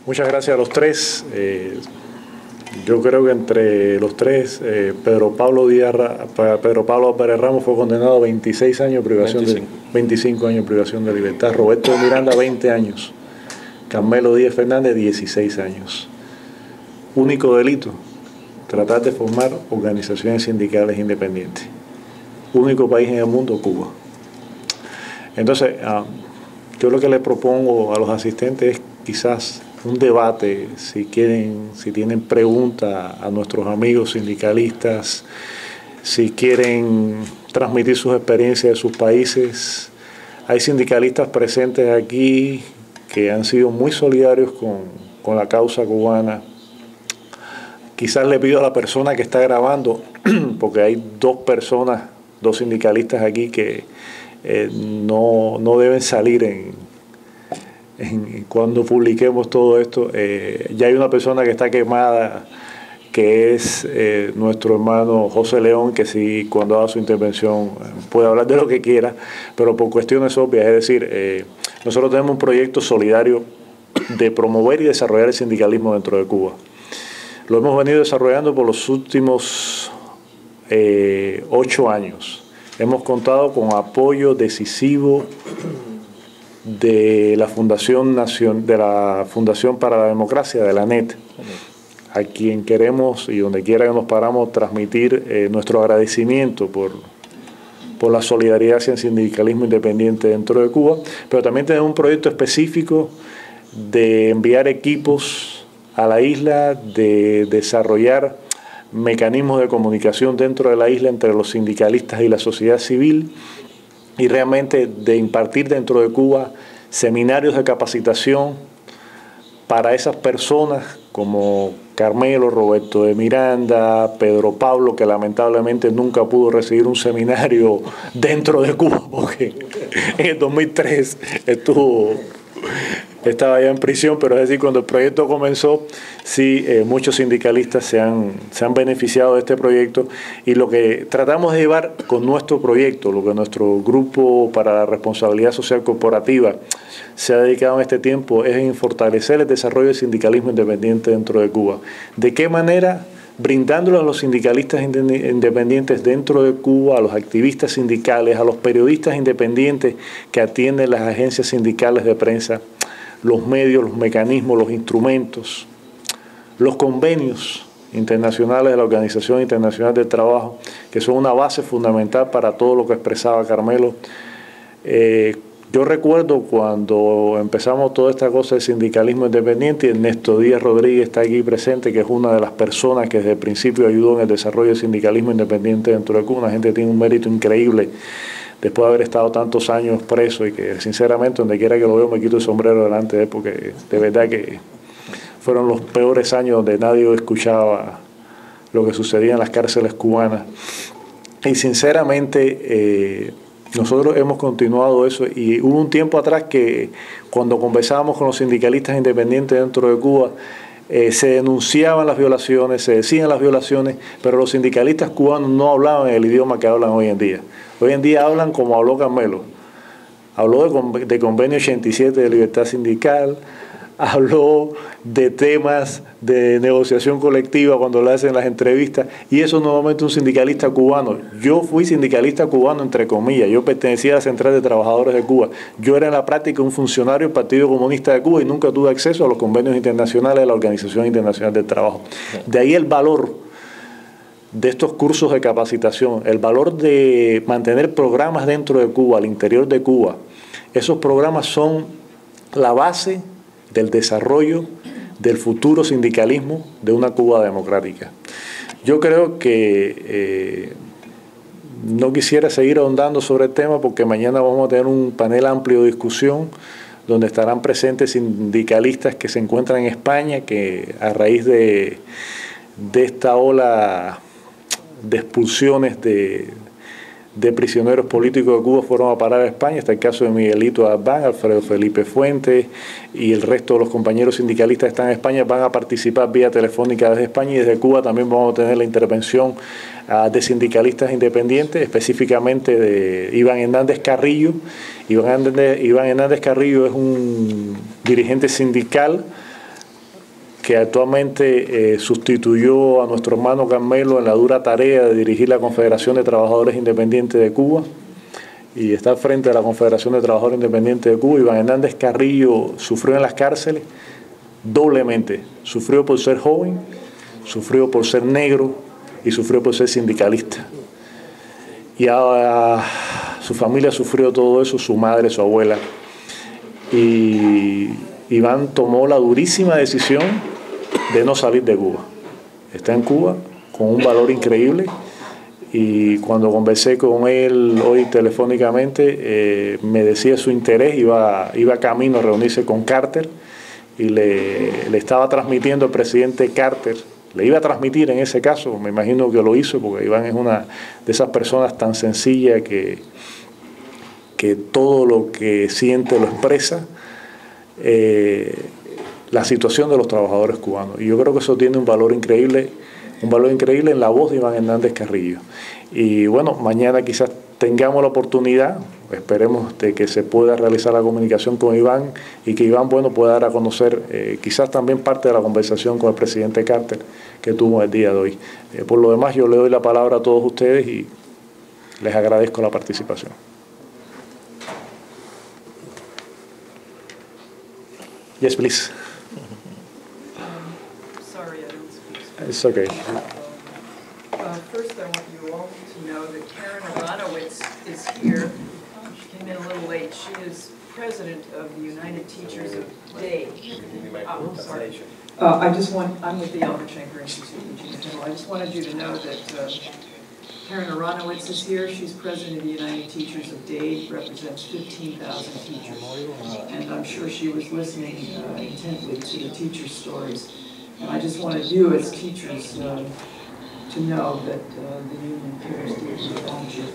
Muchas gracias a los tres. Yo creo que entre los tres, Pedro Pablo Álvarez Ramos fue condenado a 26 años de privación 25 años de privación de libertad. Roberto de Miranda, 20 años. Carmelo Díaz Fernández, 16 años. Único delito, tratar de formar organizaciones sindicales independientes. Único país en el mundo, Cuba. Entonces, yo lo que le propongo a los asistentes es quizás un debate, si tienen preguntas a nuestros amigos sindicalistas, si quieren transmitir sus experiencias de sus países. Hay sindicalistas presentes aquí que han sido muy solidarios con la causa cubana. Quizás le pido a la persona que está grabando, porque hay dos sindicalistas aquí que no deben salir cuando publiquemos todo esto. Ya hay una persona que está quemada, que es nuestro hermano José León, que sí, cuando haga su intervención puede hablar de lo que quiera, pero por cuestiones obvias. Es decir, nosotros tenemos un proyecto solidario de promover y desarrollar el sindicalismo dentro de Cuba. Lo hemos venido desarrollando por los últimos 8 años. Hemos contado con apoyo decisivo de la Fundación para la Democracia, de la NET, a quien queremos, y donde quiera que nos paramos, transmitir nuestro agradecimiento por la solidaridad hacia el sindicalismo independiente dentro de Cuba. Pero también tenemos un proyecto específico de enviar equipos a la isla, de desarrollar mecanismos de comunicación dentro de la isla entre los sindicalistas y la sociedad civil, y realmente de impartir dentro de Cuba seminarios de capacitación para esas personas como Carmelo, Roberto de Miranda, Pedro Pablo, que lamentablemente nunca pudo recibir un seminario dentro de Cuba porque en el 2003 estaba ya en prisión. Pero es decir, cuando el proyecto comenzó, sí, muchos sindicalistas se han beneficiado de este proyecto, y lo que tratamos de llevar con nuestro proyecto, lo que nuestro grupo para la responsabilidad social corporativa se ha dedicado en este tiempo, es en fortalecer el desarrollo del sindicalismo independiente dentro de Cuba. ¿De qué manera? Brindándole a los sindicalistas independientes dentro de Cuba, a los activistas sindicales, a los periodistas independientes que atienden las agencias sindicales de prensa, los medios, los mecanismos, los instrumentos, los convenios internacionales de la Organización Internacional del Trabajo, que son una base fundamental para todo lo que expresaba Carmelo. Yo recuerdo cuando empezamos toda esta cosa del sindicalismo independiente, y Ernesto Díaz Rodríguez está aquí presente, que es una de las personas que desde el principio ayudó en el desarrollo del sindicalismo independiente dentro de Cuba. Una gente que tiene un mérito increíble después de haber estado tantos años preso, y que sinceramente donde quiera que lo veo me quito el sombrero delante de él, porque de verdad que fueron los peores años donde nadie escuchaba lo que sucedía en las cárceles cubanas. Y sinceramente nosotros hemos continuado eso, y hubo un tiempo atrás que cuando conversábamos con los sindicalistas independientes dentro de Cuba, se denunciaban las violaciones, se decían las violaciones, pero los sindicalistas cubanos no hablaban el idioma que hablan hoy en día. Hoy en día hablan como habló Carmelo. Habló de convenio 87 de libertad sindical, habló de temas de negociación colectiva cuando le hacen las entrevistas, y eso nuevamente un sindicalista cubano. Yo fui sindicalista cubano, entre comillas, yo pertenecía a la Central de Trabajadores de Cuba. Yo era en la práctica un funcionario del Partido Comunista de Cuba y nunca tuve acceso a los convenios internacionales de la Organización Internacional del Trabajo. De ahí el valor de estos cursos de capacitación, el valor de mantener programas dentro de Cuba, al interior de Cuba. Esos programas son la base del desarrollo del futuro sindicalismo de una Cuba democrática. Yo creo que no quisiera seguir ahondando sobre el tema, porque mañana vamos a tener un panel amplio de discusión donde estarán presentes sindicalistas que se encuentran en España, que a raíz de esta ola de expulsiones de prisioneros políticos de Cuba fueron a parar a España. Está el caso de Miguelito Albán, Alfredo Felipe Fuentes y el resto de los compañeros sindicalistas que están en España van a participar vía telefónica desde España, y desde Cuba también vamos a tener la intervención de sindicalistas independientes, específicamente de Iván Hernández Carrillo. Iván Hernández Carrillo es un dirigente sindical que actualmente sustituyó a nuestro hermano Carmelo en la dura tarea de dirigir la Confederación de Trabajadores Independientes de Cuba, y está al frente de la Confederación de Trabajadores Independientes de Cuba. Iván Hernández Carrillo sufrió en las cárceles doblemente. Sufrió por ser joven, sufrió por ser negro y sufrió por ser sindicalista. Y su familia sufrió todo eso, su madre, su abuela. Y Iván tomó la durísima decisión de no salir de Cuba. Está en Cuba con un valor increíble, y cuando conversé con él hoy telefónicamente me decía su interés, iba camino a reunirse con Carter, y le estaba transmitiendo al presidente Carter, le iba a transmitir en ese caso, me imagino que lo hizo, porque Iván es una de esas personas tan sencillas que todo lo que siente lo expresa, la situación de los trabajadores cubanos. Y yo creo que eso tiene un valor increíble en la voz de Iván Hernández Carrillo. Y bueno, mañana quizás tengamos la oportunidad, esperemos, de que se pueda realizar la comunicación con Iván, y que Iván, bueno, pueda dar a conocer quizás también parte de la conversación con el presidente Carter que tuvo el día de hoy. Por lo demás, yo le doy la palabra a todos ustedes y les agradezco la participación. Yes, please. Sorry, I don't speak Spanish. It's okay. First, I want you all to know that Karen Aronowitz is here. She came in a little late. She is president of the United Teachers of Day. Oh, sorry. I'm with the Albert Shanker Institute in Virginia General. I just wanted you to know that Karen Aronowitz is here. She's president of the United Teachers of Dade, represents 15,000 teachers. And I'm sure she was listening intently to the teachers' stories. And I just wanted you as teachers to know that the union cares deeply about you.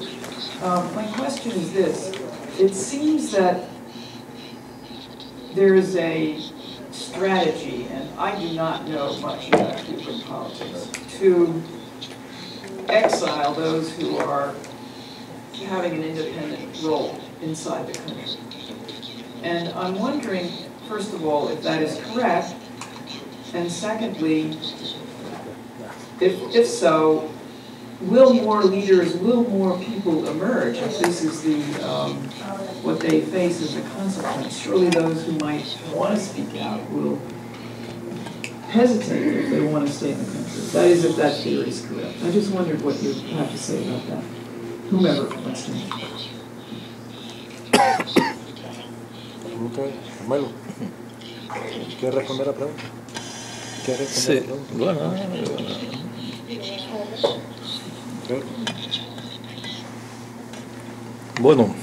My question is this. It seems that there is a strategy, and I do not know much about Cuban politics, to exile those who are having an independent role inside the country. And I'm wondering, first of all, if that is correct, and secondly, if so, will more leaders, will more people emerge if this is the what they face as a consequence? Surely those who might want to speak out will hesitate if they want to stay in the country. That is, if that theory is correct. I just wondered what you have to say about that. Whomever wants to. Carmelo, ¿quieres responder la pregunta? Sí, bueno. Bueno,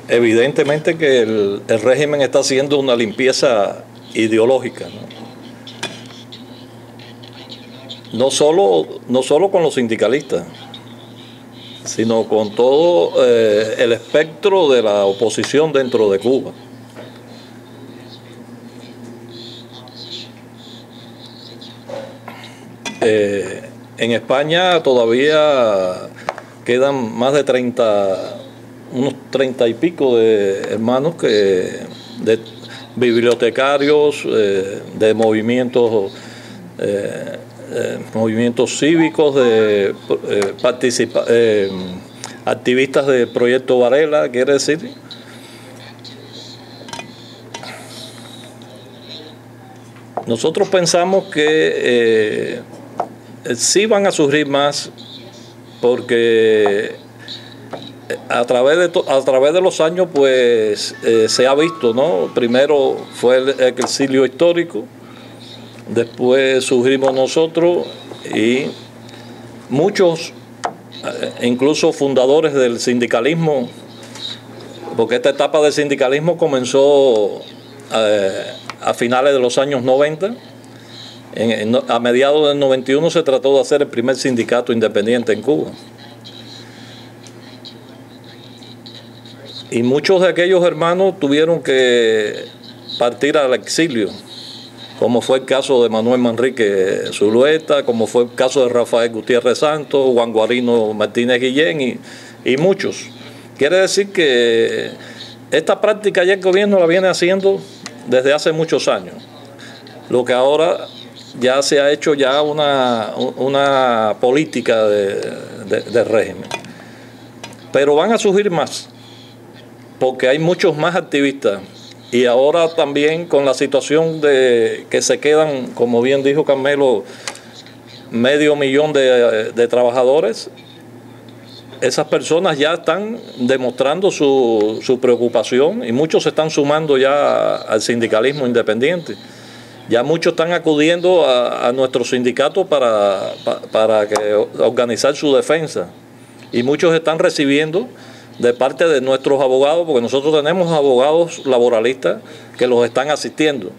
evidentemente que el régimen está haciendo una limpieza ideológica, ¿no? No solo con los sindicalistas, sino con todo el espectro de la oposición dentro de Cuba. En España todavía quedan más de unos 30 y pico de hermanos de bibliotecarios, de movimientos cívicos, de activistas del Proyecto Varela, quiere decir. Nosotros pensamos que sí van a surgir más, porque a través de los años pues se ha visto, ¿no? Primero fue el exilio histórico, después surgimos nosotros y muchos, incluso fundadores del sindicalismo, porque esta etapa del sindicalismo comenzó a finales de los años 90. A mediados del 91 se trató de hacer el primer sindicato independiente en Cuba. Y muchos de aquellos hermanos tuvieron que partir al exilio, como fue el caso de Manuel Manrique Zulueta, como fue el caso de Rafael Gutiérrez Santos, Juan Guarino Martínez Guillén y muchos. Quiere decir que esta práctica ya el gobierno la viene haciendo desde hace muchos años. lo que ahora ya se ha hecho ya una política de régimen. Pero van a surgir más, porque hay muchos más activistas. Y ahora también con la situación de que se quedan, como bien dijo Carmelo, 500,000 de trabajadores, esas personas ya están demostrando su preocupación y muchos se están sumando ya al sindicalismo independiente. Ya muchos están acudiendo a nuestros sindicatos para organizar su defensa. Y muchos están recibiendo de parte de nuestros abogados, porque nosotros tenemos abogados laboralistas que los están asistiendo.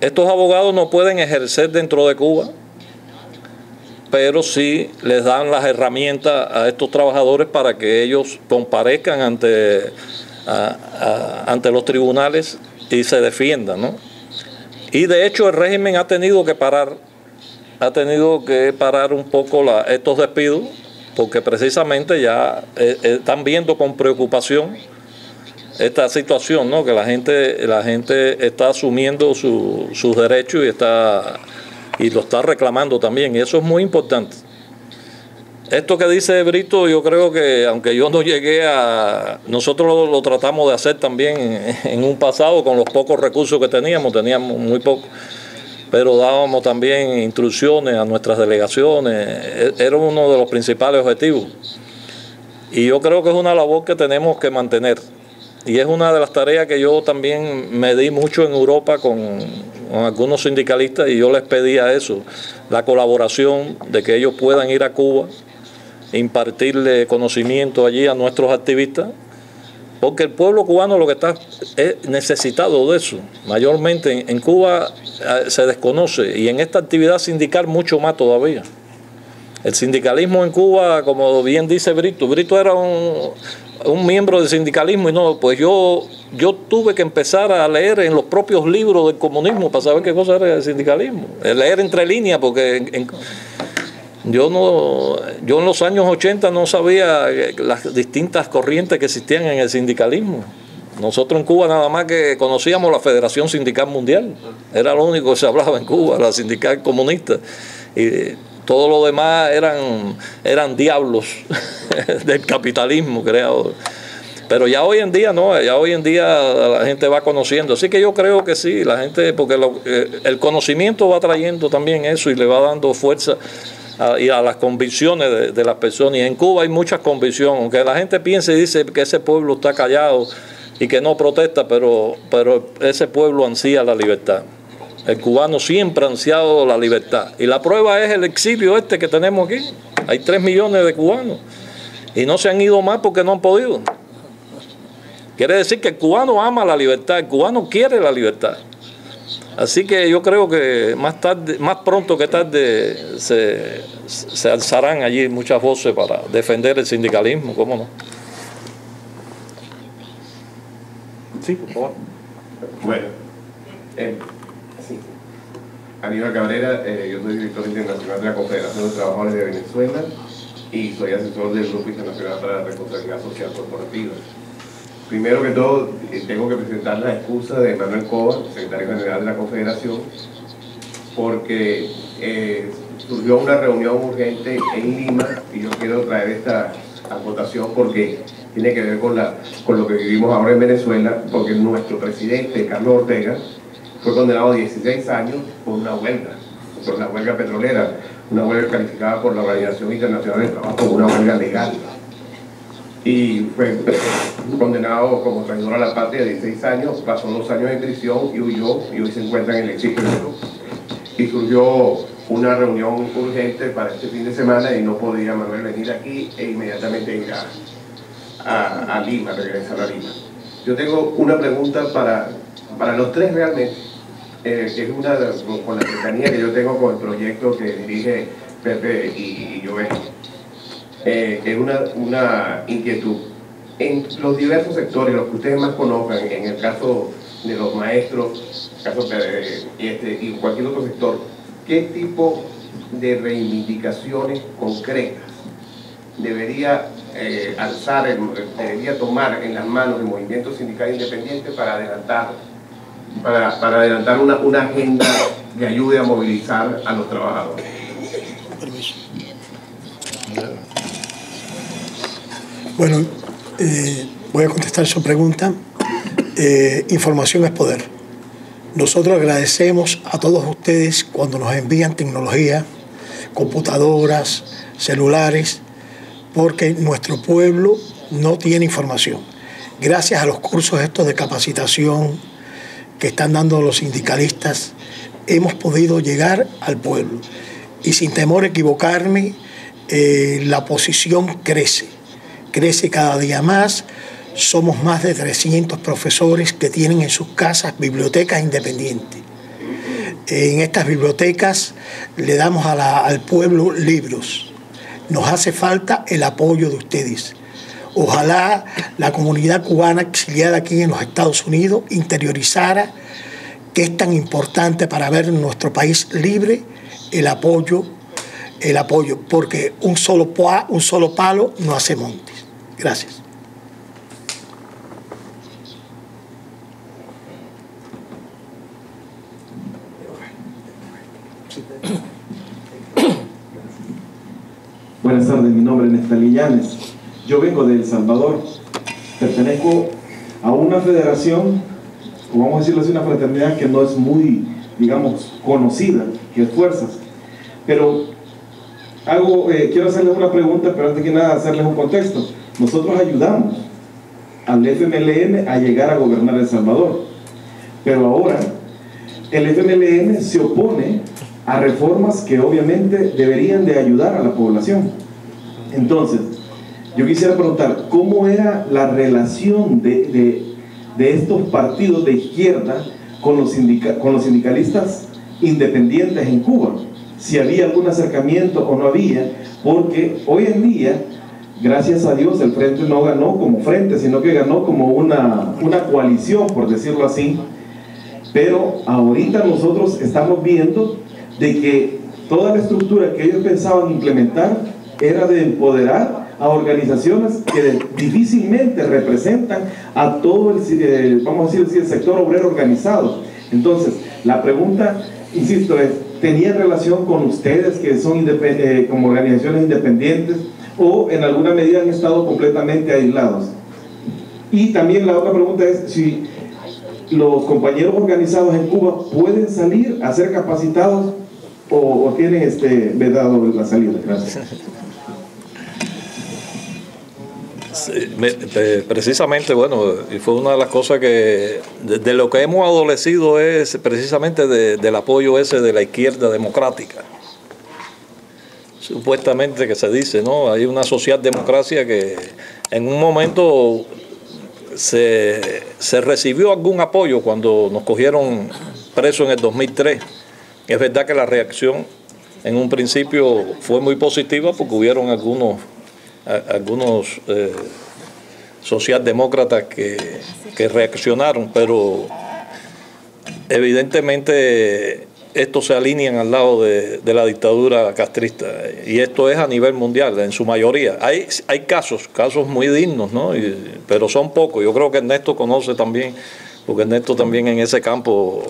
Estos abogados no pueden ejercer dentro de Cuba, pero sí les dan las herramientas a estos trabajadores para que ellos comparezcan ante los tribunales y se defiendan, ¿no? Y de hecho el régimen ha tenido que parar un poco estos despidos, porque precisamente ya están viendo con preocupación esta situación, ¿no? Que la gente está asumiendo sus derechos y lo está reclamando también, y eso es muy importante. Esto que dice Brito, yo creo que aunque yo no llegué nosotros lo tratamos de hacer también en un pasado con los pocos recursos que teníamos muy poco, pero dábamos también instrucciones a nuestras delegaciones, era uno de los principales objetivos. Y yo creo que es una labor que tenemos que mantener. Y es una de las tareas que yo también me di mucho en Europa con algunos sindicalistas, y yo les pedía eso, la colaboración de que ellos puedan ir a Cuba, impartirle conocimiento allí a nuestros activistas, porque el pueblo cubano lo que está es necesitado de eso. Mayormente en Cuba se desconoce, y en esta actividad sindical mucho más todavía. El sindicalismo en Cuba, como bien dice Brito era un miembro del sindicalismo, y no, pues yo tuve que empezar a leer en los propios libros del comunismo para saber qué cosa era el sindicalismo, leer entre líneas, porque yo en los años 80 no sabía las distintas corrientes que existían en el sindicalismo. Nosotros en Cuba nada más que conocíamos la Federación Sindical Mundial, era lo único que se hablaba en Cuba, la sindical comunista, y todo lo demás eran diablos del capitalismo creado. Pero ya hoy en día no, ya hoy en día la gente va conociendo. Así que yo creo que sí, la gente, porque el conocimiento va trayendo también eso y le va dando fuerza a las convicciones de las personas. Y en Cuba hay muchas convicciones, aunque la gente piense y dice que ese pueblo está callado y que no protesta, pero ese pueblo ansía la libertad. El cubano siempre ha ansiado la libertad. Y la prueba es el exilio que tenemos aquí. Hay 3 millones de cubanos. Y no se han ido más porque no han podido. Quiere decir que el cubano ama la libertad, el cubano quiere la libertad. Así que yo creo que más pronto que tarde, se alzarán allí muchas voces para defender el sindicalismo, ¿cómo no? Sí, por favor. Bueno, sí. Aníbal Cabrera, yo soy director internacional de la Confederación de Trabajadores de Venezuela y soy asesor del Grupo Internacional para la Responsabilidad Social Corporativa. Primero que todo, tengo que presentar la excusa de Manuel Cova, secretario general de la Confederación, porque surgió una reunión urgente en Lima y yo quiero traer esta acotación porque tiene que ver con lo que vivimos ahora en Venezuela, porque nuestro presidente, Carlos Ortega, fue condenado a 16 años por una huelga petrolera, una huelga calificada por la Organización Internacional del Trabajo como una huelga legal. Y fue condenado como traidor a la patria de 16 años, pasó 2 años en prisión y huyó, y hoy se encuentra en el exilio. Y surgió una reunión urgente para este fin de semana y no podía Manuel venir aquí e inmediatamente ir a Lima, regresar a Lima. Yo tengo una pregunta para los tres realmente, que es con la cercanía que yo tengo con el proyecto que dirige Pepe y Joel. Es una inquietud. En los diversos sectores, los que ustedes más conozcan, en el caso de los maestros, y cualquier otro sector, ¿qué tipo de reivindicaciones concretas debería debería tomar en las manos el movimiento sindical independiente para adelantar para adelantar una agenda que ayude a movilizar a los trabajadores. Permiso. Bueno, voy a contestar su pregunta. Información es poder. Nosotros agradecemos a todos ustedes cuando nos envían tecnología, computadoras, celulares, porque nuestro pueblo no tiene información. Gracias a los cursos estos de capacitación que están dando los sindicalistas, hemos podido llegar al pueblo. Y sin temor a equivocarme, la oposición crece cada día más. Somos más de 300 profesores que tienen en sus casas bibliotecas independientes. En estas bibliotecas le damos al pueblo libros. Nos hace falta el apoyo de ustedes. Ojalá la comunidad cubana exiliada aquí en los Estados Unidos interiorizara que es tan importante para ver nuestro país libre el apoyo, porque un solo palo no hace montes. Gracias. Buenas tardes, mi nombre es Nestalí Llanes. Yo vengo de El Salvador. Pertenezco a una federación, o vamos a decirlo así, una fraternidad que no es muy, digamos, conocida, que es Fuerzas. Pero quiero hacerles una pregunta, pero antes que nada hacerles un contexto. Nosotros ayudamos al FMLN a llegar a gobernar El Salvador. Pero ahora el FMLN se opone a reformas que obviamente deberían de ayudar a la población. Entonces, yo quisiera preguntar, ¿cómo era la relación de estos partidos de izquierda con los sindicalistas independientes en Cuba? Si había algún acercamiento o no había, porque hoy en día, gracias a Dios, el Frente no ganó como frente, sino que ganó como una coalición, por decirlo así. Pero ahorita nosotros estamos viendo de que toda la estructura que ellos pensaban implementar era de empoderar a organizaciones que difícilmente representan a todo vamos a decir, el sector obrero organizado. Entonces, la pregunta, insisto, es, ¿tenía relación con ustedes que son como organizaciones independientes o en alguna medida han estado completamente aislados? Y también la otra pregunta es si los compañeros organizados en Cuba pueden salir a ser capacitados o tienen vedado la salida. Gracias. Sí, precisamente, bueno, y fue una de las cosas que de lo que hemos adolecido es precisamente del apoyo ese de la izquierda democrática. Supuestamente que se dice, ¿no? Hay una socialdemocracia que en un momento se recibió algún apoyo cuando nos cogieron presos en el 2003. Es verdad que la reacción en un principio fue muy positiva porque hubieron algunos socialdemócratas que reaccionaron, pero evidentemente estos se alinean al lado de la dictadura castrista, y esto es a nivel mundial en su mayoría. Hay casos muy dignos, ¿no? Pero son pocos. Yo creo que Ernesto conoce también, porque Ernesto también en ese campo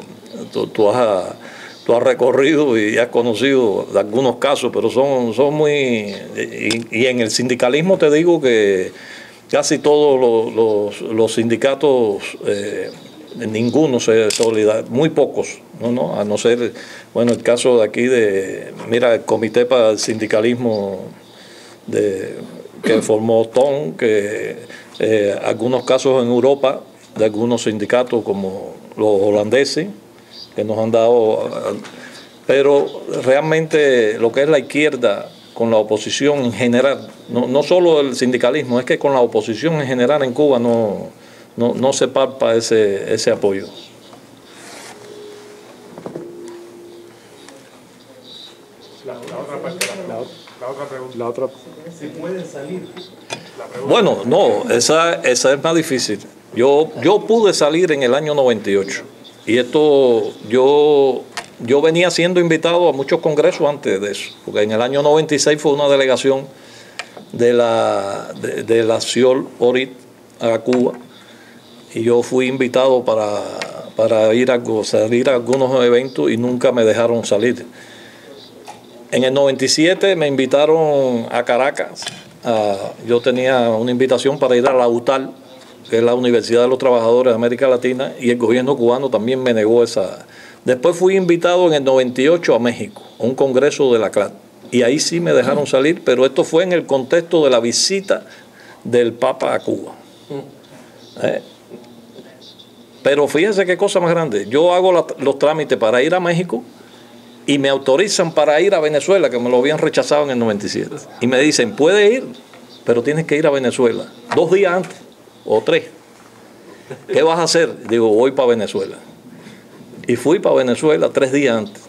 tú has recorrido y has conocido algunos casos, pero son muy... Y en el sindicalismo te digo que casi todos los sindicatos, ninguno se solidarizan, muy pocos, ¿no? A no ser, bueno, el caso de aquí mira, el Comité para el Sindicalismo que formó Tom, que algunos casos en Europa de algunos sindicatos como los holandeses, que nos han dado, pero realmente lo que es la izquierda con la oposición en general, no solo el sindicalismo, es que con la oposición en general en Cuba no se palpa ese apoyo. La otra. ¿Se pueden salir? Bueno, no, esa es más difícil. Yo pude salir en el año 98. Y esto, yo venía siendo invitado a muchos congresos antes de eso, porque en el año 96 fue una delegación de la CIOL ORIT a Cuba, y yo fui invitado para salir a algunos eventos y nunca me dejaron salir. En el 97 me invitaron a Caracas. Yo tenía una invitación para ir a la UTAL, que es la Universidad de los Trabajadores de América Latina, y el gobierno cubano también me negó esa. Después fui invitado en el 98 a México, a un congreso de la CLAD, y ahí sí me dejaron salir, pero esto fue en el contexto de la visita del Papa a Cuba. Pero fíjense qué cosa más grande. Yo hago los trámites para ir a México y me autorizan para ir a Venezuela, que me lo habían rechazado en el 97. Y me dicen, puede ir, pero tienes que ir a Venezuela 2 días antes o 3. ¿Qué vas a hacer? Digo, voy para Venezuela. Y fui para Venezuela 3 días antes.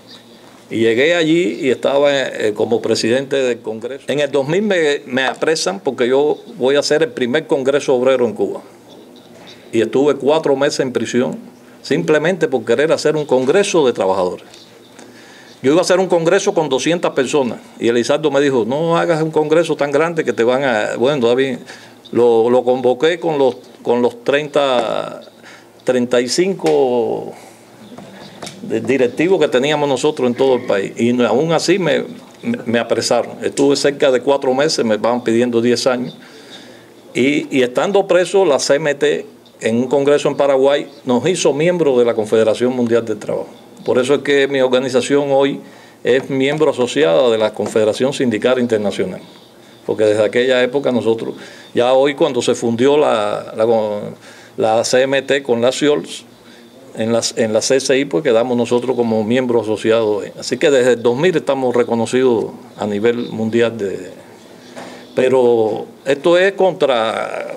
Y llegué allí y estaba como presidente del Congreso. En el 2000 me apresan porque yo voy a hacer el primer Congreso Obrero en Cuba. Y estuve 4 meses en prisión, simplemente por querer hacer un Congreso de Trabajadores. Yo iba a hacer un congreso con 200 personas y Elizardo me dijo, no hagas un congreso tan grande que te van a... Bueno, todavía lo convoqué con los 35 directivos que teníamos nosotros en todo el país. Y aún así me apresaron. Estuve cerca de 4 meses, me van pidiendo 10 años. Y estando preso, la CMT, en un congreso en Paraguay, nos hizo miembros de la Confederación Mundial del Trabajo. Por eso es que mi organización hoy es miembro asociada de la Confederación Sindical Internacional. Porque desde aquella época nosotros, ya hoy cuando se fundió la CMT con la CIOLS, en la CCI, pues quedamos nosotros como miembros asociados. Así que desde el 2000 estamos reconocidos a nivel mundial. Pero esto es contra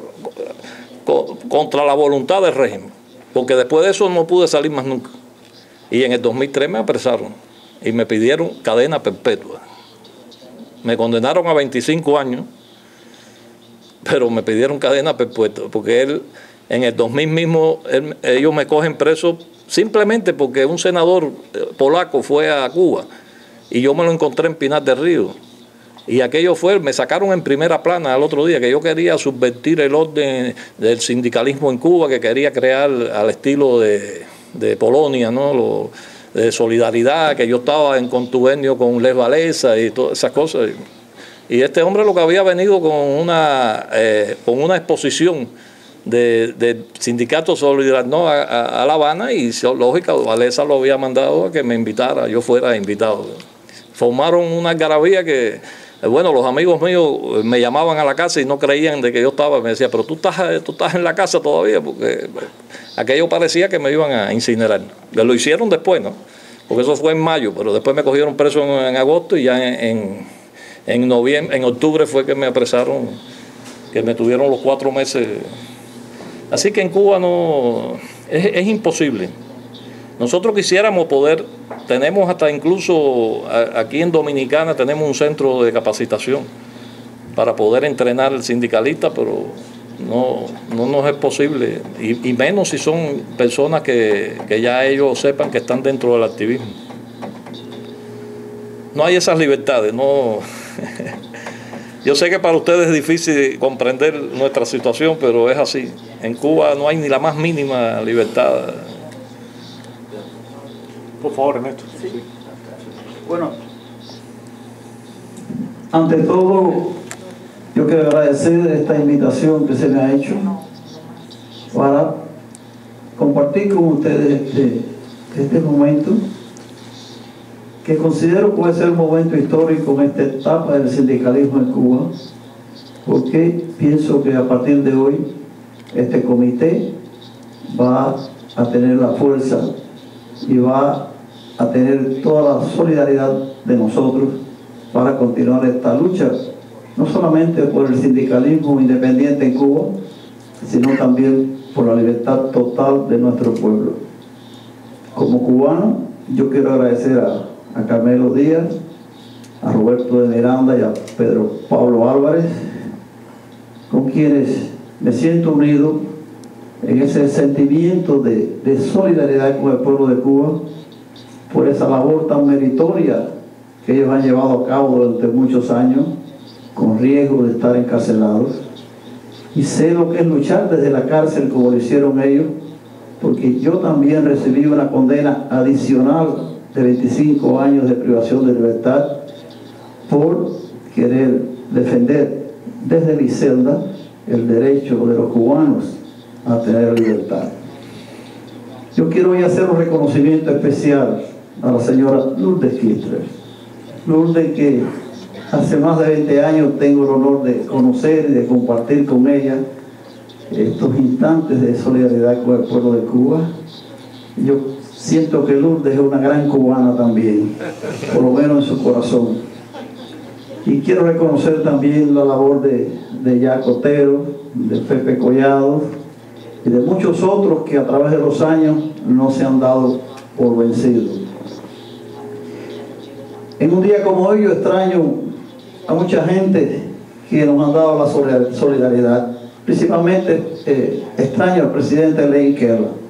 la voluntad del régimen, porque después de eso no pude salir más nunca. Y en el 2003 me apresaron y me pidieron cadena perpetua. Me condenaron a 25 años, pero me pidieron cadena perpetua, porque en el 2000 mismo ellos me cogen preso simplemente porque un senador polaco fue a Cuba y yo me lo encontré en Pinar del Río. Y aquello me sacaron en primera plana al otro día, que yo quería subvertir el orden del sindicalismo en Cuba, que quería crear al estilo de Polonia, ¿no? De solidaridad, que yo estaba en contubernio con Lech Walesa y todas esas cosas. Y este hombre lo que había venido con una exposición de sindicato Solidaridad, ¿no? a La Habana, y lógica, Walesa lo había mandado a que me invitara, yo fuera invitado. Formaron una algarabía que, bueno, los amigos míos me llamaban a la casa y no creían de que yo estaba, me decían, pero tú estás en la casa todavía, porque aquello parecía que me iban a incinerar. Lo hicieron después, ¿no? Porque eso fue en mayo, pero después me cogieron preso en agosto y ya en octubre fue que me apresaron, que me tuvieron los 4 meses. Así que en Cuba no es imposible. Nosotros quisiéramos poder, tenemos hasta incluso aquí en Dominicana tenemos un centro de capacitación para poder entrenar al sindicalista, pero no nos es posible, y menos si son personas que ya ellos sepan que están dentro del activismo. No hay esas libertades, no. Yo sé que para ustedes es difícil comprender nuestra situación, pero es así. En Cuba no hay ni la más mínima libertad. Por favor, Ernesto. Sí. Bueno, ante todo, yo quiero agradecer esta invitación que se me ha hecho para compartir con ustedes este momento, que considero puede ser un momento histórico en esta etapa del sindicalismo en Cuba, porque pienso que a partir de hoy este comité va a tener la fuerza y va a tener toda la solidaridad de nosotros para continuar esta lucha, no solamente por el sindicalismo independiente en Cuba, sino también por la libertad total de nuestro pueblo. Como cubano, yo quiero agradecer a Carmelo Díaz, a Roberto de Miranda y a Pedro Pablo Álvarez, con quienes me siento unido en ese sentimiento de solidaridad con el pueblo de Cuba, por esa labor tan meritoria que ellos han llevado a cabo durante muchos años, con riesgo de estar encarcelados. Y sé lo que es luchar desde la cárcel como lo hicieron ellos, porque yo también recibí una condena adicional de 25 años de privación de libertad por querer defender desde mi celda el derecho de los cubanos a tener libertad. Yo quiero hoy hacer un reconocimiento especial a la señora Lourdes Kirchner. Lourdes, que hace más de 20 años tengo el honor de conocer y de compartir con ella estos instantes de solidaridad con el pueblo de Cuba. Yo siento que Lourdes es una gran cubana también, por lo menos en su corazón. Y quiero reconocer también la labor de Jaco Otero, de Pepe Collado y de muchos otros que a través de los años no se han dado por vencidos. En un día como hoy yo extraño a mucha gente que nos han dado la solidaridad. Principalmente extraño al presidente Lane Kerland.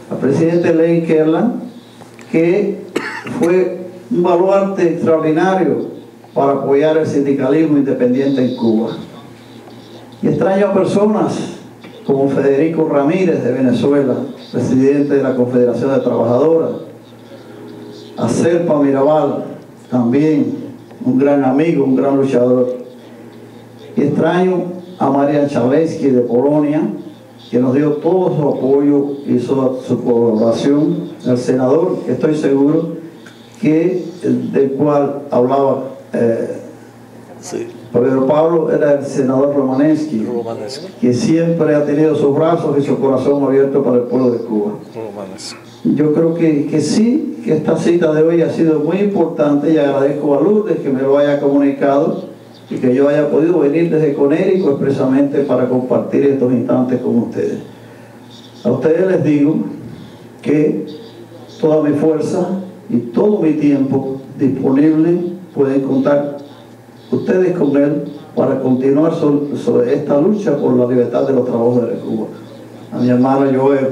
Al presidente Lane Kerland, que fue un baluarte extraordinario para apoyar el sindicalismo independiente en Cuba. Y extraño a personas como Federico Ramírez de Venezuela, presidente de la Confederación de Trabajadoras, a Serpa Mirabal, también un gran amigo, un gran luchador. Y extraño a Marian Chalesky de Polonia, que nos dio todo su apoyo y su colaboración, al senador, que estoy seguro que del cual hablaba sí. Pedro Pablo, era el senador Romanesky, que siempre ha tenido sus brazos y su corazón abierto para el pueblo de Cuba. Yo creo que sí, que esta cita de hoy ha sido muy importante, y agradezco a Lourdes que me lo haya comunicado y que yo haya podido venir desde Conérico expresamente para compartir estos instantes con ustedes. A ustedes les digo que toda mi fuerza y todo mi tiempo disponible pueden contar ustedes con él para continuar sobre esta lucha por la libertad de los trabajadores de Cuba. A mi hermano Joel,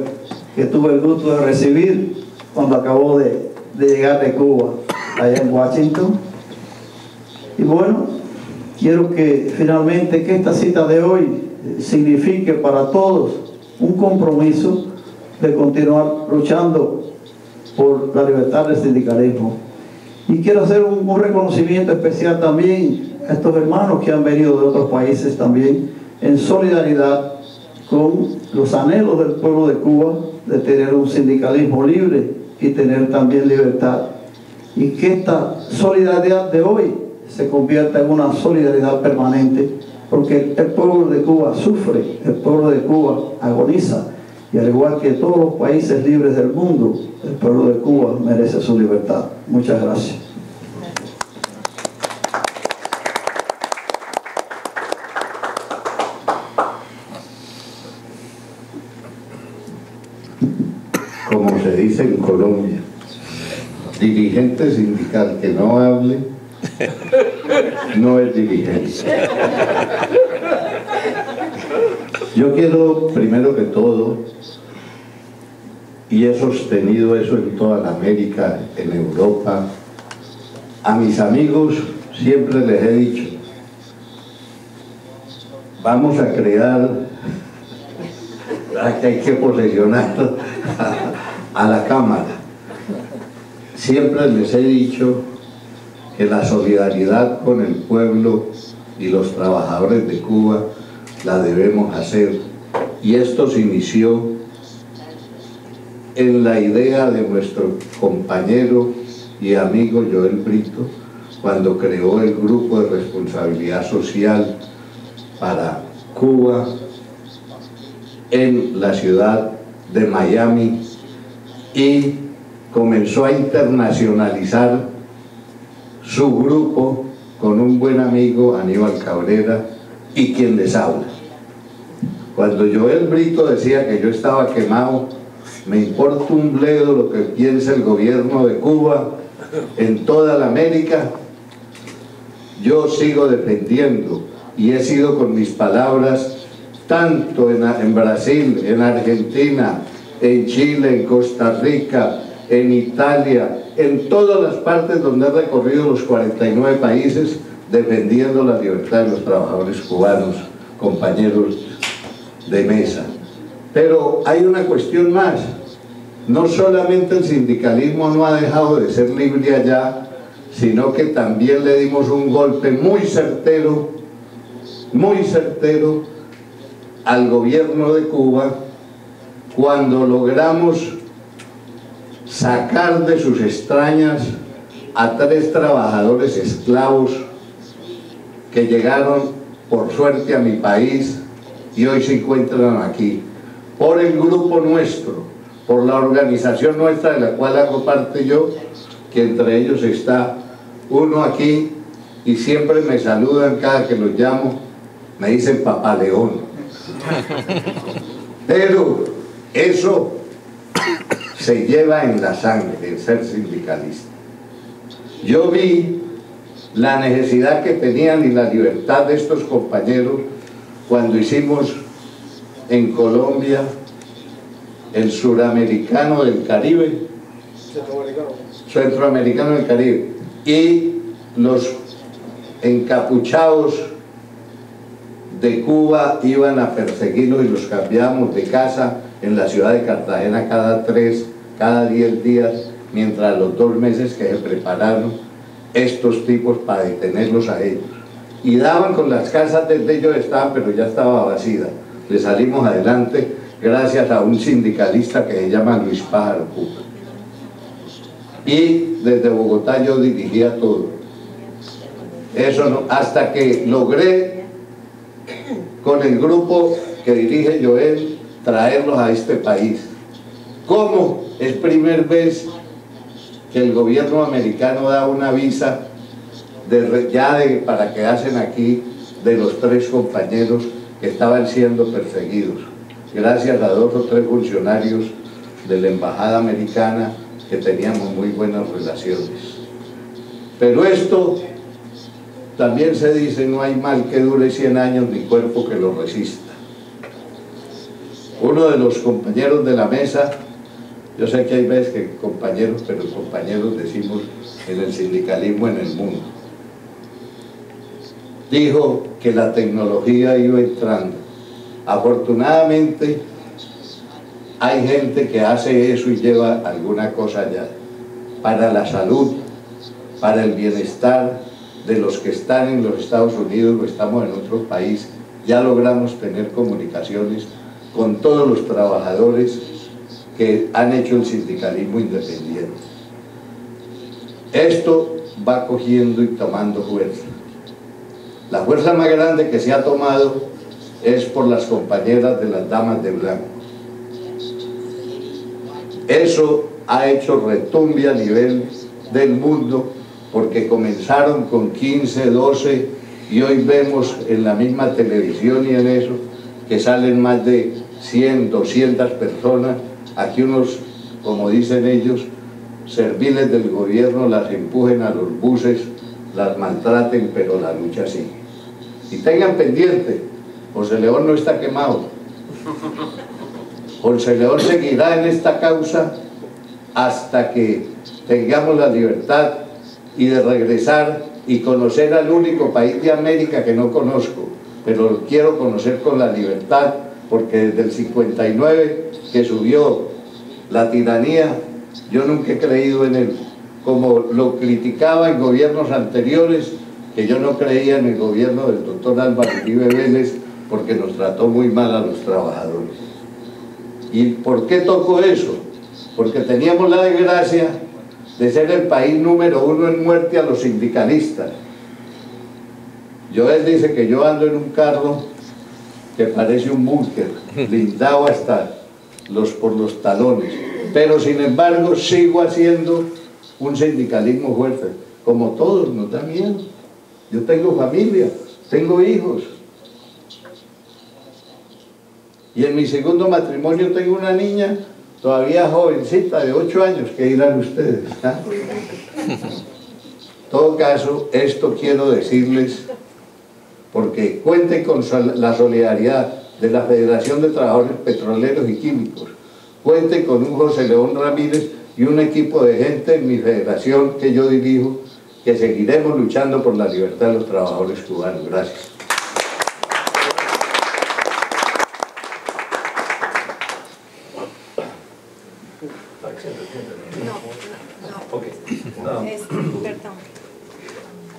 que tuve el gusto de recibir cuando acabó de llegar de Cuba allá en Washington. Y bueno, quiero que finalmente que esta cita de hoy signifique para todos un compromiso de continuar luchando por la libertad del sindicalismo. Y quiero hacer un reconocimiento especial también a estos hermanos que han venido de otros países también, en solidaridad con los anhelos del pueblo de Cuba de tener un sindicalismo libre y tener también libertad. Y que esta solidaridad de hoy se convierta en una solidaridad permanente, porque el pueblo de Cuba sufre, el pueblo de Cuba agoniza, y al igual que todos los países libres del mundo, el pueblo de Cuba merece su libertad. Muchas gracias. Como se dice en Colombia, dirigente sindical que no hable no es dirigente. Yo quiero, primero que todo, y he sostenido eso en toda la América, en Europa, a mis amigos siempre les he dicho, vamos a crear, que hay que posesionar a la Cámara. Siempre les he dicho que la solidaridad con el pueblo y los trabajadores de Cuba la debemos hacer, y esto se inició en la idea de nuestro compañero y amigo Joel Brito cuando creó el grupo de responsabilidad social para Cuba en la ciudad de Miami, y comenzó a internacionalizar su grupo con un buen amigo, Aníbal Cabrera, y quien les habla. Cuando Joel Brito decía que yo estaba quemado, me importa un bledo lo que piensa el gobierno de Cuba en toda la América, yo sigo defendiendo, y he sido con mis palabras tanto en Brasil, en Argentina, en Chile, en Costa Rica, en Italia, en todas las partes donde he recorrido los 49 países, defendiendo la libertad de los trabajadores cubanos, compañeros de mesa. Pero hay una cuestión más. No solamente el sindicalismo no ha dejado de ser libre allá, sino que también le dimos un golpe muy certero al gobierno de Cuba cuando logramos sacar de sus extrañas a 3 trabajadores esclavos que llegaron por suerte a mi país y hoy se encuentran aquí, por el grupo nuestro, por la organización nuestra de la cual hago parte yo, que entre ellos está uno aquí y siempre me saludan cada que los llamo, me dicen Papá León. Pero eso se lleva en la sangre, el ser sindicalista. Yo vi la necesidad que tenían y la libertad de estos compañeros cuando hicimos en Colombia el suramericano del Caribe, centroamericano del Caribe, y los encapuchados de Cuba iban a perseguirlos y los cambiamos de casa en la ciudad de Cartagena cada 10 días, mientras los 2 meses que se prepararon estos tipos para detenerlos a ellos. Y daban con las casas desde ellos estaban, pero ya estaba vacía. Le salimos adelante gracias a un sindicalista que se llama Luis Pájaro Cuba. Y desde Bogotá yo dirigía todo. Eso no, hasta que logré con el grupo que dirige Joel traerlos a este país. ¿Cómo? Es primera vez que el gobierno americano da una visa para que hacen aquí de los 3 compañeros que estaban siendo perseguidos, gracias a 2 o 3 funcionarios de la embajada americana que teníamos muy buenas relaciones. Pero esto también se dice, no hay mal que dure 100 años ni cuerpo que lo resista. Uno de los compañeros de la mesa, yo sé que hay veces que compañeros, pero compañeros decimos en el sindicalismo en el mundo, dijo que la tecnología iba entrando. Afortunadamente hay gente que hace eso y lleva alguna cosa allá, para la salud, para el bienestar de los que están en los Estados Unidos o estamos en otro país. Ya logramos tener comunicaciones con todos los trabajadores que han hecho el sindicalismo independiente. Esto va cogiendo y tomando fuerza. La fuerza más grande que se ha tomado es por las compañeras de las damas de blanco. Eso ha hecho retumbe a nivel del mundo, porque comenzaron con 15, 12 y hoy vemos en la misma televisión y en eso que salen más de 100, 200 personas. Aquí unos, como dicen ellos, serviles del gobierno las empujen a los buses, las maltraten, pero la lucha sigue. Y tengan pendiente, José León no está quemado. José León seguirá en esta causa hasta que tengamos la libertad y de regresar y conocer al único país de América que no conozco, pero lo quiero conocer con la libertad, porque desde el 59 que subió la tiranía, yo nunca he creído en él, como lo criticaba en gobiernos anteriores, que yo no creía en el gobierno del doctor Álvaro Uribe Vélez, porque nos trató muy mal a los trabajadores. ¿Y por qué tocó eso? Porque teníamos la desgracia de ser el país número 1 en muerte a los sindicalistas. Joel dice que yo ando en un carro que parece un búnker, blindado hasta por los talones, pero sin embargo sigo haciendo un sindicalismo fuerte. Como todos, nos da miedo. Yo tengo familia, tengo hijos. Y en mi segundo matrimonio tengo una niña todavía jovencita de 8 años, que dirán ustedes, ¿ah? En todo caso, esto quiero decirles, porque cuenten con la solidaridad de la Federación de Trabajadores Petroleros y Químicos, cuenten con un José León Ramírez y un equipo de gente en mi federación que yo dirijo, que seguiremos luchando por la libertad de los trabajadores cubanos. Gracias. Ok. Perdón.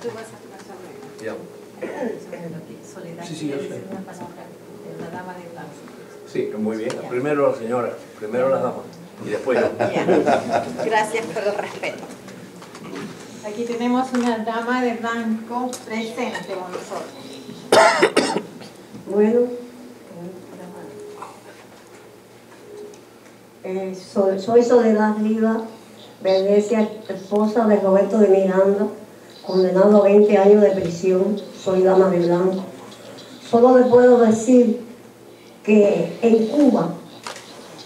Tú vas a pasar. Ya. Soledad, Sí, yo sé. una palabra de la dama de blanco. Sí, muy bien. Primero la señora, primero la dama y después yo. Gracias por el respeto. Aquí tenemos una dama de blanco presente con nosotros. Bueno, soy Soledad Rivas Venecia, esposa de Roberto de Miranda, condenado a 20 años de prisión. Soy dama de blanco. Solo le puedo decir que en Cuba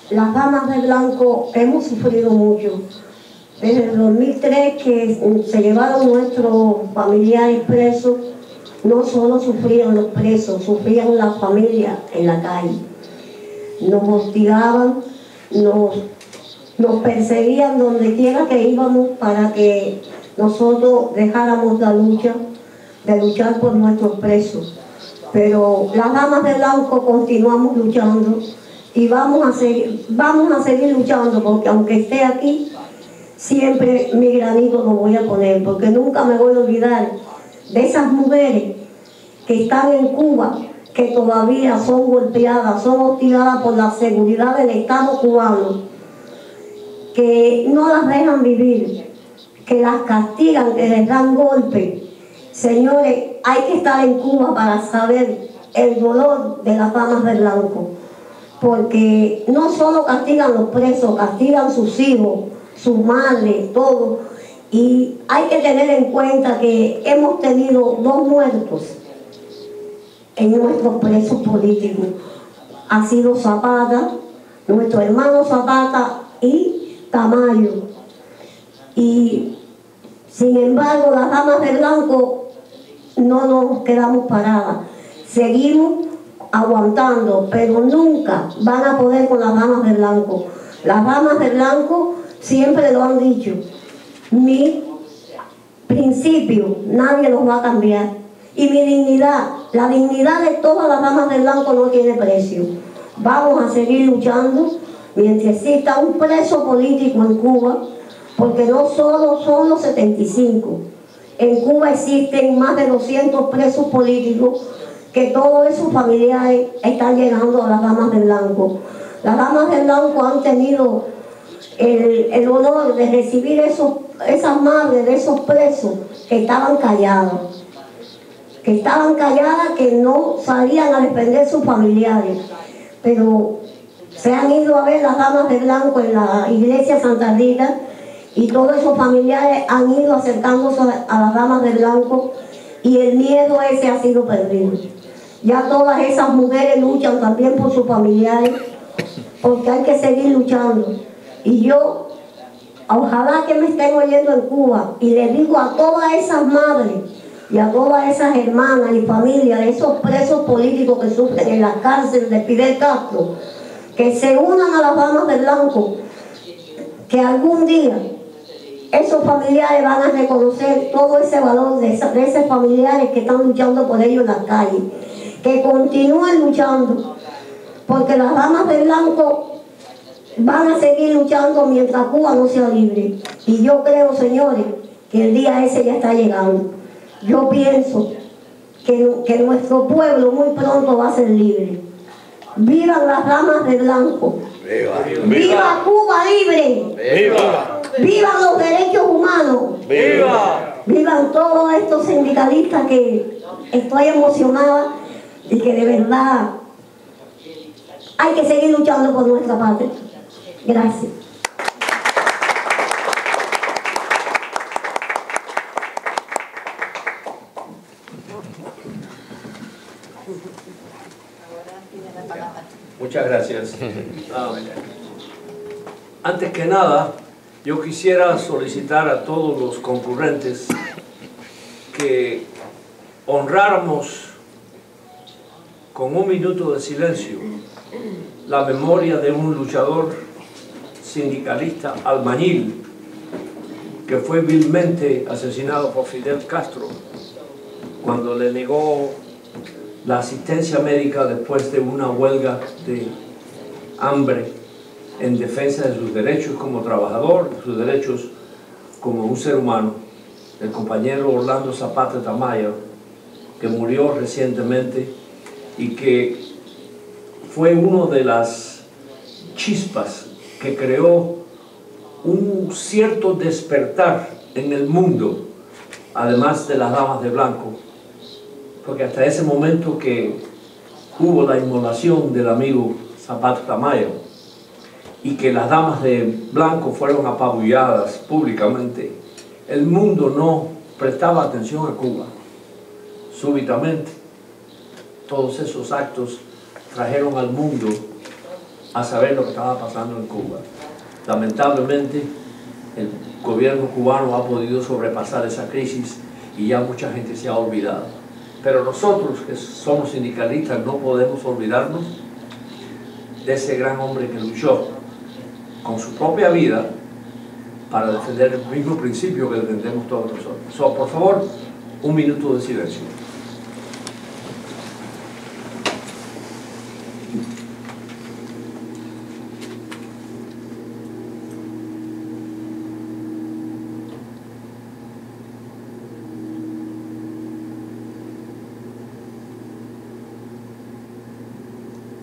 las damas de blanco hemos sufrido mucho. Desde el 2003 que se llevaron nuestros familiares presos, no solo sufrían los presos, sufrían las familias en la calle. Nos hostigaban, nos perseguían donde quiera que íbamos para que nosotros dejáramos la lucha, de luchar por nuestros presos. Pero las damas de blanco continuamos luchando y vamos a seguir luchando, porque aunque esté aquí, siempre mi granito lo voy a poner, porque nunca me voy a olvidar de esas mujeres que están en Cuba, que todavía son golpeadas, son hostigadas por la seguridad del Estado cubano, que no las dejan vivir, que las castigan, que les dan golpes. Señores, hay que estar en Cuba para saber el dolor de las damas de blanco, porque no solo castigan los presos, castigan sus hijos, sus madres, todo. Y hay que tener en cuenta que hemos tenido 2 muertos en nuestros presos políticos. Ha sido Zapata, nuestro hermano Zapata y Tamayo. Y sin embargo, las damas de blanco no nos quedamos paradas. Seguimos aguantando, pero nunca van a poder con las damas de blanco. Las damas de blanco siempre lo han dicho. Mi principio, nadie los va a cambiar. Y mi dignidad, la dignidad de todas las damas de blanco no tiene precio. Vamos a seguir luchando mientras exista un preso político en Cuba, porque no solo son los 75. En Cuba existen más de 200 presos políticos, que todos esos familiares están llegando a las damas de blanco. Las damas de blanco han tenido el honor de recibir esas madres de esos presos que estaban calladas, que no salían a defender sus familiares, pero se han ido a ver las damas de blanco en la iglesia Santa Rita, y todos esos familiares han ido acercándose a las damas de blanco, y el miedo ese ha sido perdido. Ya todas esas mujeres luchan también por sus familiares, porque hay que seguir luchando. Y yo, ojalá que me estén oyendo en Cuba, y les digo a todas esas madres y a todas esas hermanas y familias de esos presos políticos que sufren en la cárcel de Fidel Castro, que se unan a las damas de blanco, que algún día esos familiares van a reconocer todo ese valor de esos familiares que están luchando por ellos en las calles, que continúen luchando, porque las damas de blanco van a seguir luchando mientras Cuba no sea libre. Y yo creo, señores, que el día ese ya está llegando. Yo pienso que nuestro pueblo muy pronto va a ser libre. ¡Vivan las damas de blanco! ¡Viva! ¡Viva Cuba libre! ¡Viva! ¡Vivan los derechos humanos! ¡Viva! ¡Vivan todos estos sindicalistas que estoy emocionada y que de verdad hay que seguir luchando por nuestra patria! Gracias. Muchas gracias. Antes que nada, yo quisiera solicitar a todos los concurrentes que honráramos con 1 minuto de silencio la memoria de un luchador sindicalista albañil que fue vilmente asesinado por Fidel Castro cuando le negó la asistencia médica después de una huelga de hambre en defensa de sus derechos como trabajador, sus derechos como un ser humano, el compañero Orlando Zapata Tamayo, que murió recientemente y que fue una de las chispas que creó un cierto despertar en el mundo, además de las damas de blanco, porque hasta ese momento que hubo la inmolación del amigo Zapata Tamayo y que las damas de blanco fueron apabulladas públicamente, el mundo no prestaba atención a Cuba. Súbitamente, todos esos actos trajeron al mundo a saber lo que estaba pasando en Cuba. Lamentablemente, el gobierno cubano ha podido sobrepasar esa crisis y ya mucha gente se ha olvidado. Pero nosotros, que somos sindicalistas, no podemos olvidarnos de ese gran hombre que luchó con su propia vida para defender el mismo principio que defendemos todos nosotros. Por favor, un minuto de silencio.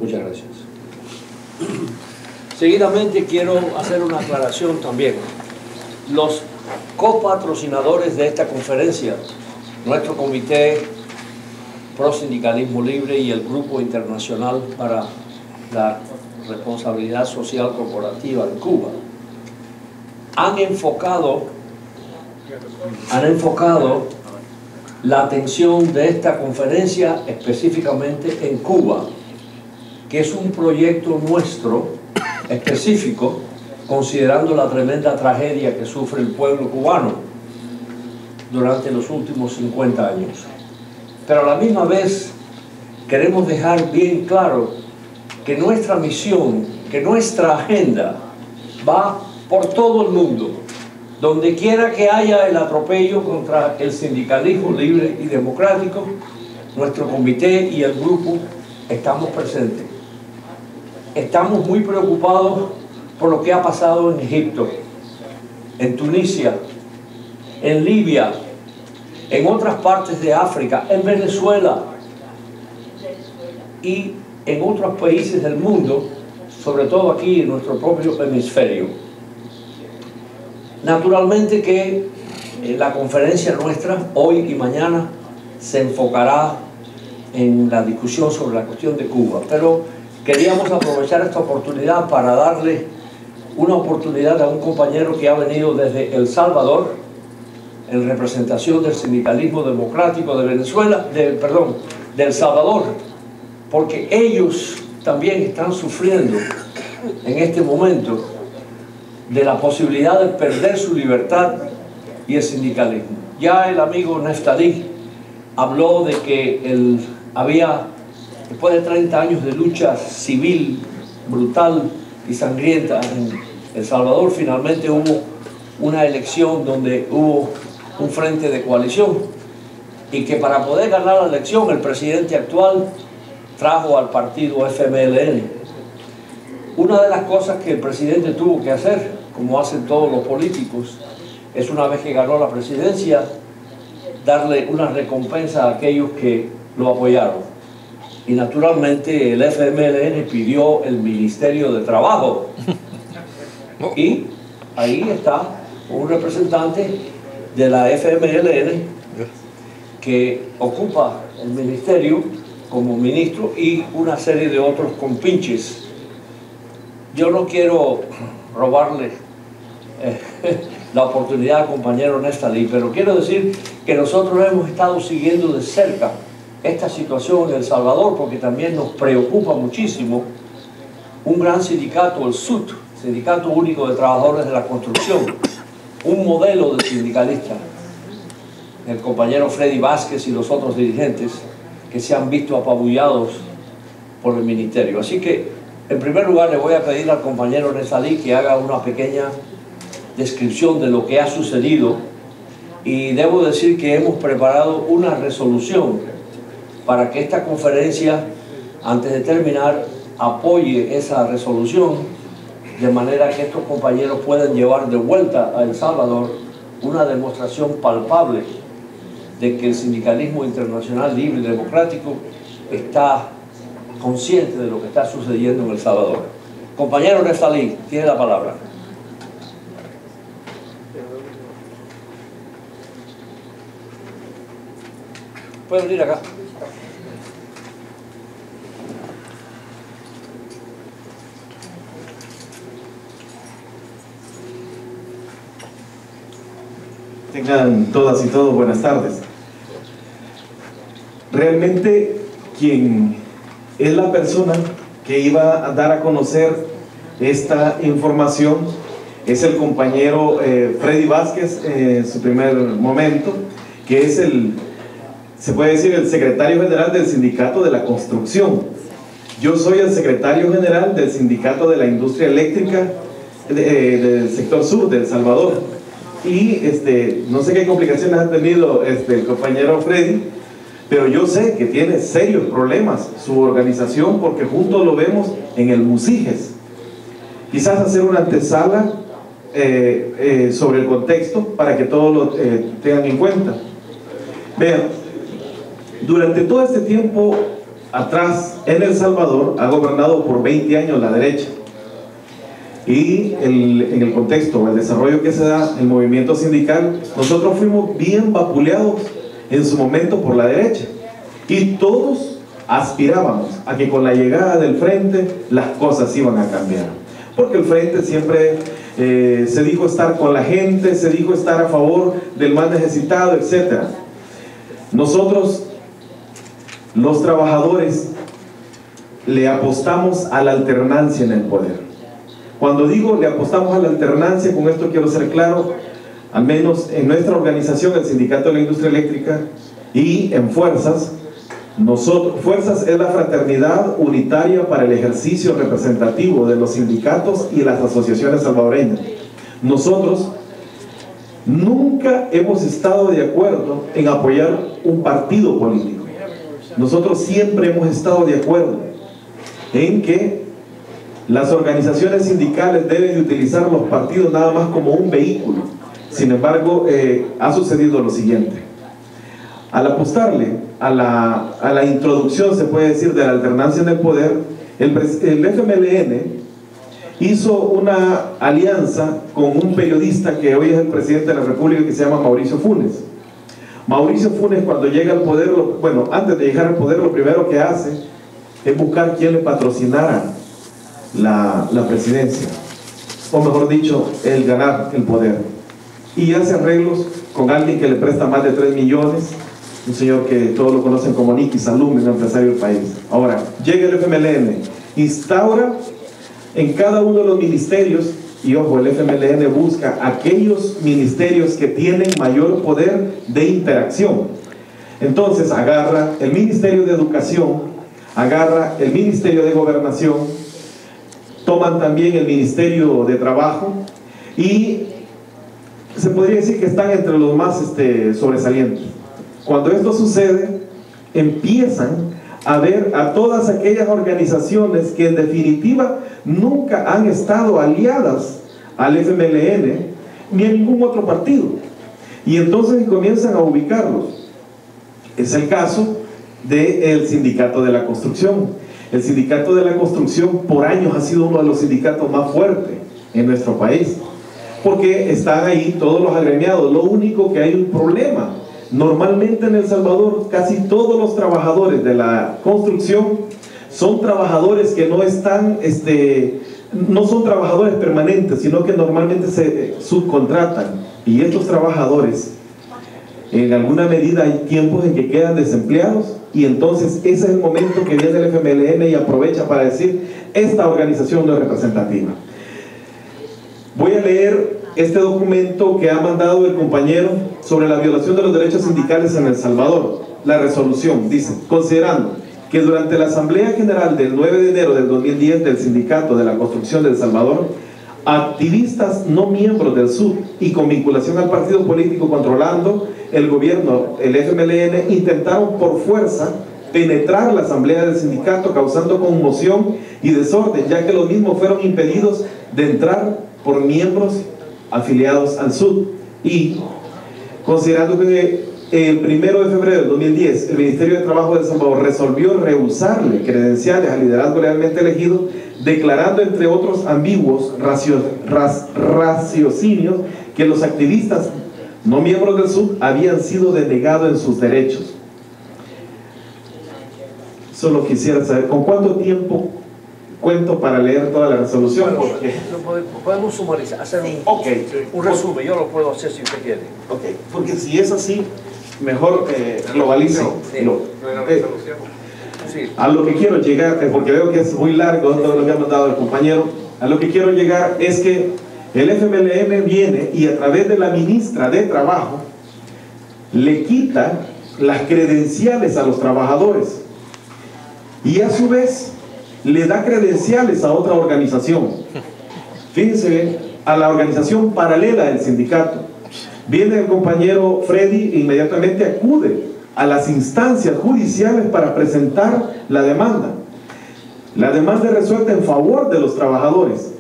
Muchas gracias. Seguidamente quiero hacer una aclaración también. Los copatrocinadores de esta conferencia, nuestro Comité Pro Sindicalismo Libre y el Grupo Internacional para la Responsabilidad Social Corporativa en Cuba, han enfocado la atención de esta conferencia específicamente en Cuba, que es un proyecto nuestro específico, considerando la tremenda tragedia que sufre el pueblo cubano durante los últimos 50 años. Pero a la misma vez queremos dejar bien claro que nuestra misión, que nuestra agenda va por todo el mundo. Donde quiera que haya el atropello contra el sindicalismo libre y democrático, nuestro comité y el grupo estamos presentes. Estamos muy preocupados por lo que ha pasado en Egipto, en Tunisia, en Libia, en otras partes de África, en Venezuela y en otros países del mundo, sobre todo aquí en nuestro propio hemisferio. Naturalmente que la conferencia nuestra, hoy y mañana, se enfocará en la discusión sobre la cuestión de Cuba, pero queríamos aprovechar esta oportunidad para darle una oportunidad a un compañero que ha venido desde El Salvador, en representación del sindicalismo democrático de Venezuela, de El Salvador, porque ellos también están sufriendo en este momento de la posibilidad de perder su libertad y el sindicalismo. Ya el amigo Neftalí habló de que después de 30 años de lucha civil brutal y sangrienta en El Salvador, finalmente hubo una elección donde hubo un frente de coalición y que para poder ganar la elección el presidente actual trajo al partido FMLN. Una de las cosas que el presidente tuvo que hacer, como hacen todos los políticos, es una vez que ganó la presidencia, darle una recompensa a aquellos que lo apoyaron. Y naturalmente el FMLN pidió el Ministerio de Trabajo. Y ahí está un representante de la FMLN que ocupa el ministerio como ministro y una serie de otros compinches. Yo no quiero robarle la oportunidad al compañero Neftalí, pero quiero decir que nosotros hemos estado siguiendo de cerca esta situación en El Salvador porque también nos preocupa muchísimo un gran sindicato, el SUT, Sindicato Único de Trabajadores de la Construcción, un modelo de sindicalista, el compañero Freddy Vázquez y los otros dirigentes que se han visto apabullados por el ministerio. Así que, en primer lugar, le voy a pedir al compañero Neftalí que haga una pequeña descripción de lo que ha sucedido y debo decir que hemos preparado una resolución para que esta conferencia, antes de terminar, apoye esa resolución de manera que estos compañeros puedan llevar de vuelta a El Salvador una demostración palpable de que el sindicalismo internacional libre y democrático está consciente de lo que está sucediendo en El Salvador. Compañero Nestalí, tiene la palabra. Puede venir acá. Tengan todas y todos buenas tardes. Realmente quien es la persona que iba a dar a conocer esta información es el compañero Freddy Vázquez en su primer momento, que es se puede decir, el secretario general del Sindicato de la Construcción. Yo soy el secretario general del Sindicato de la Industria Eléctrica del sector sur de El Salvador. Y no sé qué complicaciones ha tenido el compañero Freddy, pero yo sé que tiene serios problemas su organización, porque juntos lo vemos en el Musiges. Quizás hacer una antesala sobre el contexto para que todos lo tengan en cuenta. Vean, durante todo este tiempo atrás en El Salvador ha gobernado por 20 años la derecha. Y en el contexto, el desarrollo que se da, el movimiento sindical, nosotros fuimos bien vapuleados en su momento por la derecha, y todos aspirábamos a que con la llegada del frente las cosas iban a cambiar, porque el frente siempre se dijo estar con la gente, se dijo estar a favor del más necesitado, etc. Nosotros, los trabajadores, le apostamos a la alternancia en el poder. Cuando digo le apostamos a la alternancia, con esto quiero ser claro, al menos en nuestra organización, el Sindicato de la Industria Eléctrica, y en Fuerzas, Fuerzas es la fraternidad unitaria para el ejercicio representativo de los sindicatos y las asociaciones salvadoreñas. Nosotros nunca hemos estado de acuerdo en apoyar un partido político. Nosotros siempre hemos estado de acuerdo en que las organizaciones sindicales deben de utilizar los partidos nada más como un vehículo. Sin embargo, ha sucedido lo siguiente. Al apostarle a la introducción, se puede decir, de la alternancia en el poder, el FMLN hizo una alianza con un periodista que hoy es el presidente de la República, que se llama Mauricio Funes. Mauricio Funes, cuando llega al poder, antes de llegar al poder, lo primero que hace es buscar quién le patrocinara la presidencia, o mejor dicho, el ganar el poder, y hace arreglos con alguien que le presta más de 3 millones, un señor que todos lo conocen como Nicky Salum, un empresario del país. Ahora, llega el FMLN, instaura en cada uno de los ministerios, y ojo, el FMLN busca aquellos ministerios que tienen mayor poder de interacción. Entonces agarra el Ministerio de Educación, agarra el Ministerio de Gobernación, toman también el Ministerio de Trabajo, y se podría decir que están entre los más sobresalientes. Cuando esto sucede, empiezan a ver a todas aquellas organizaciones que en definitiva nunca han estado aliadas al FMLN ni a ningún otro partido, y entonces comienzan a ubicarlos. Es el caso del Sindicato de la Construcción. El Sindicato de la Construcción por años ha sido uno de los sindicatos más fuertes en nuestro país, porque están ahí todos los agremiados. Lo único que hay un problema: normalmente en El Salvador casi todos los trabajadores de la construcción son trabajadores que no están, no son trabajadores permanentes, sino que normalmente se subcontratan, y estos trabajadores en alguna medida hay tiempos en que quedan desempleados, y entonces ese es el momento que viene el FMLN y aprovecha para decir: esta organización no es representativa. Voy a leer este documento que ha mandado el compañero sobre la violación de los derechos sindicales en El Salvador. La resolución dice: considerando que durante la Asamblea General del 9 de enero del 2010 del Sindicato de la Construcción de El Salvador, activistas no miembros del SUD y con vinculación al partido político controlando el gobierno, el FMLN, intentaron por fuerza penetrar la asamblea del sindicato, causando conmoción y desorden, ya que los mismos fueron impedidos de entrar por miembros afiliados al SUD. Y considerando que el 1 de febrero del 2010 el Ministerio de Trabajo de El Salvador resolvió rehusarle credenciales al liderazgo legalmente elegido, declarando entre otros ambiguos raciocinios que los activistas no miembros del SUD habían sido denegados en sus derechos. Solo quisiera saber, ¿con cuánto tiempo cuento para leer toda la resolución? Bueno, podemos sumarizar, hacer un resumen, yo lo puedo hacer si usted quiere. Okay. Porque si es así, mejor globalizo. A lo que quiero llegar, porque veo que es muy largo todo lo que ha mandado el compañero, a lo que quiero llegar es que el FMLN viene y a través de la ministra de Trabajo le quita las credenciales a los trabajadores y a su vez le da credenciales a otra organización. Fíjense bien, a la organización paralela del sindicato. Viene el compañero Freddy e inmediatamente acude a las instancias judiciales para presentar la demanda. La demanda es resuelta en favor de los trabajadores,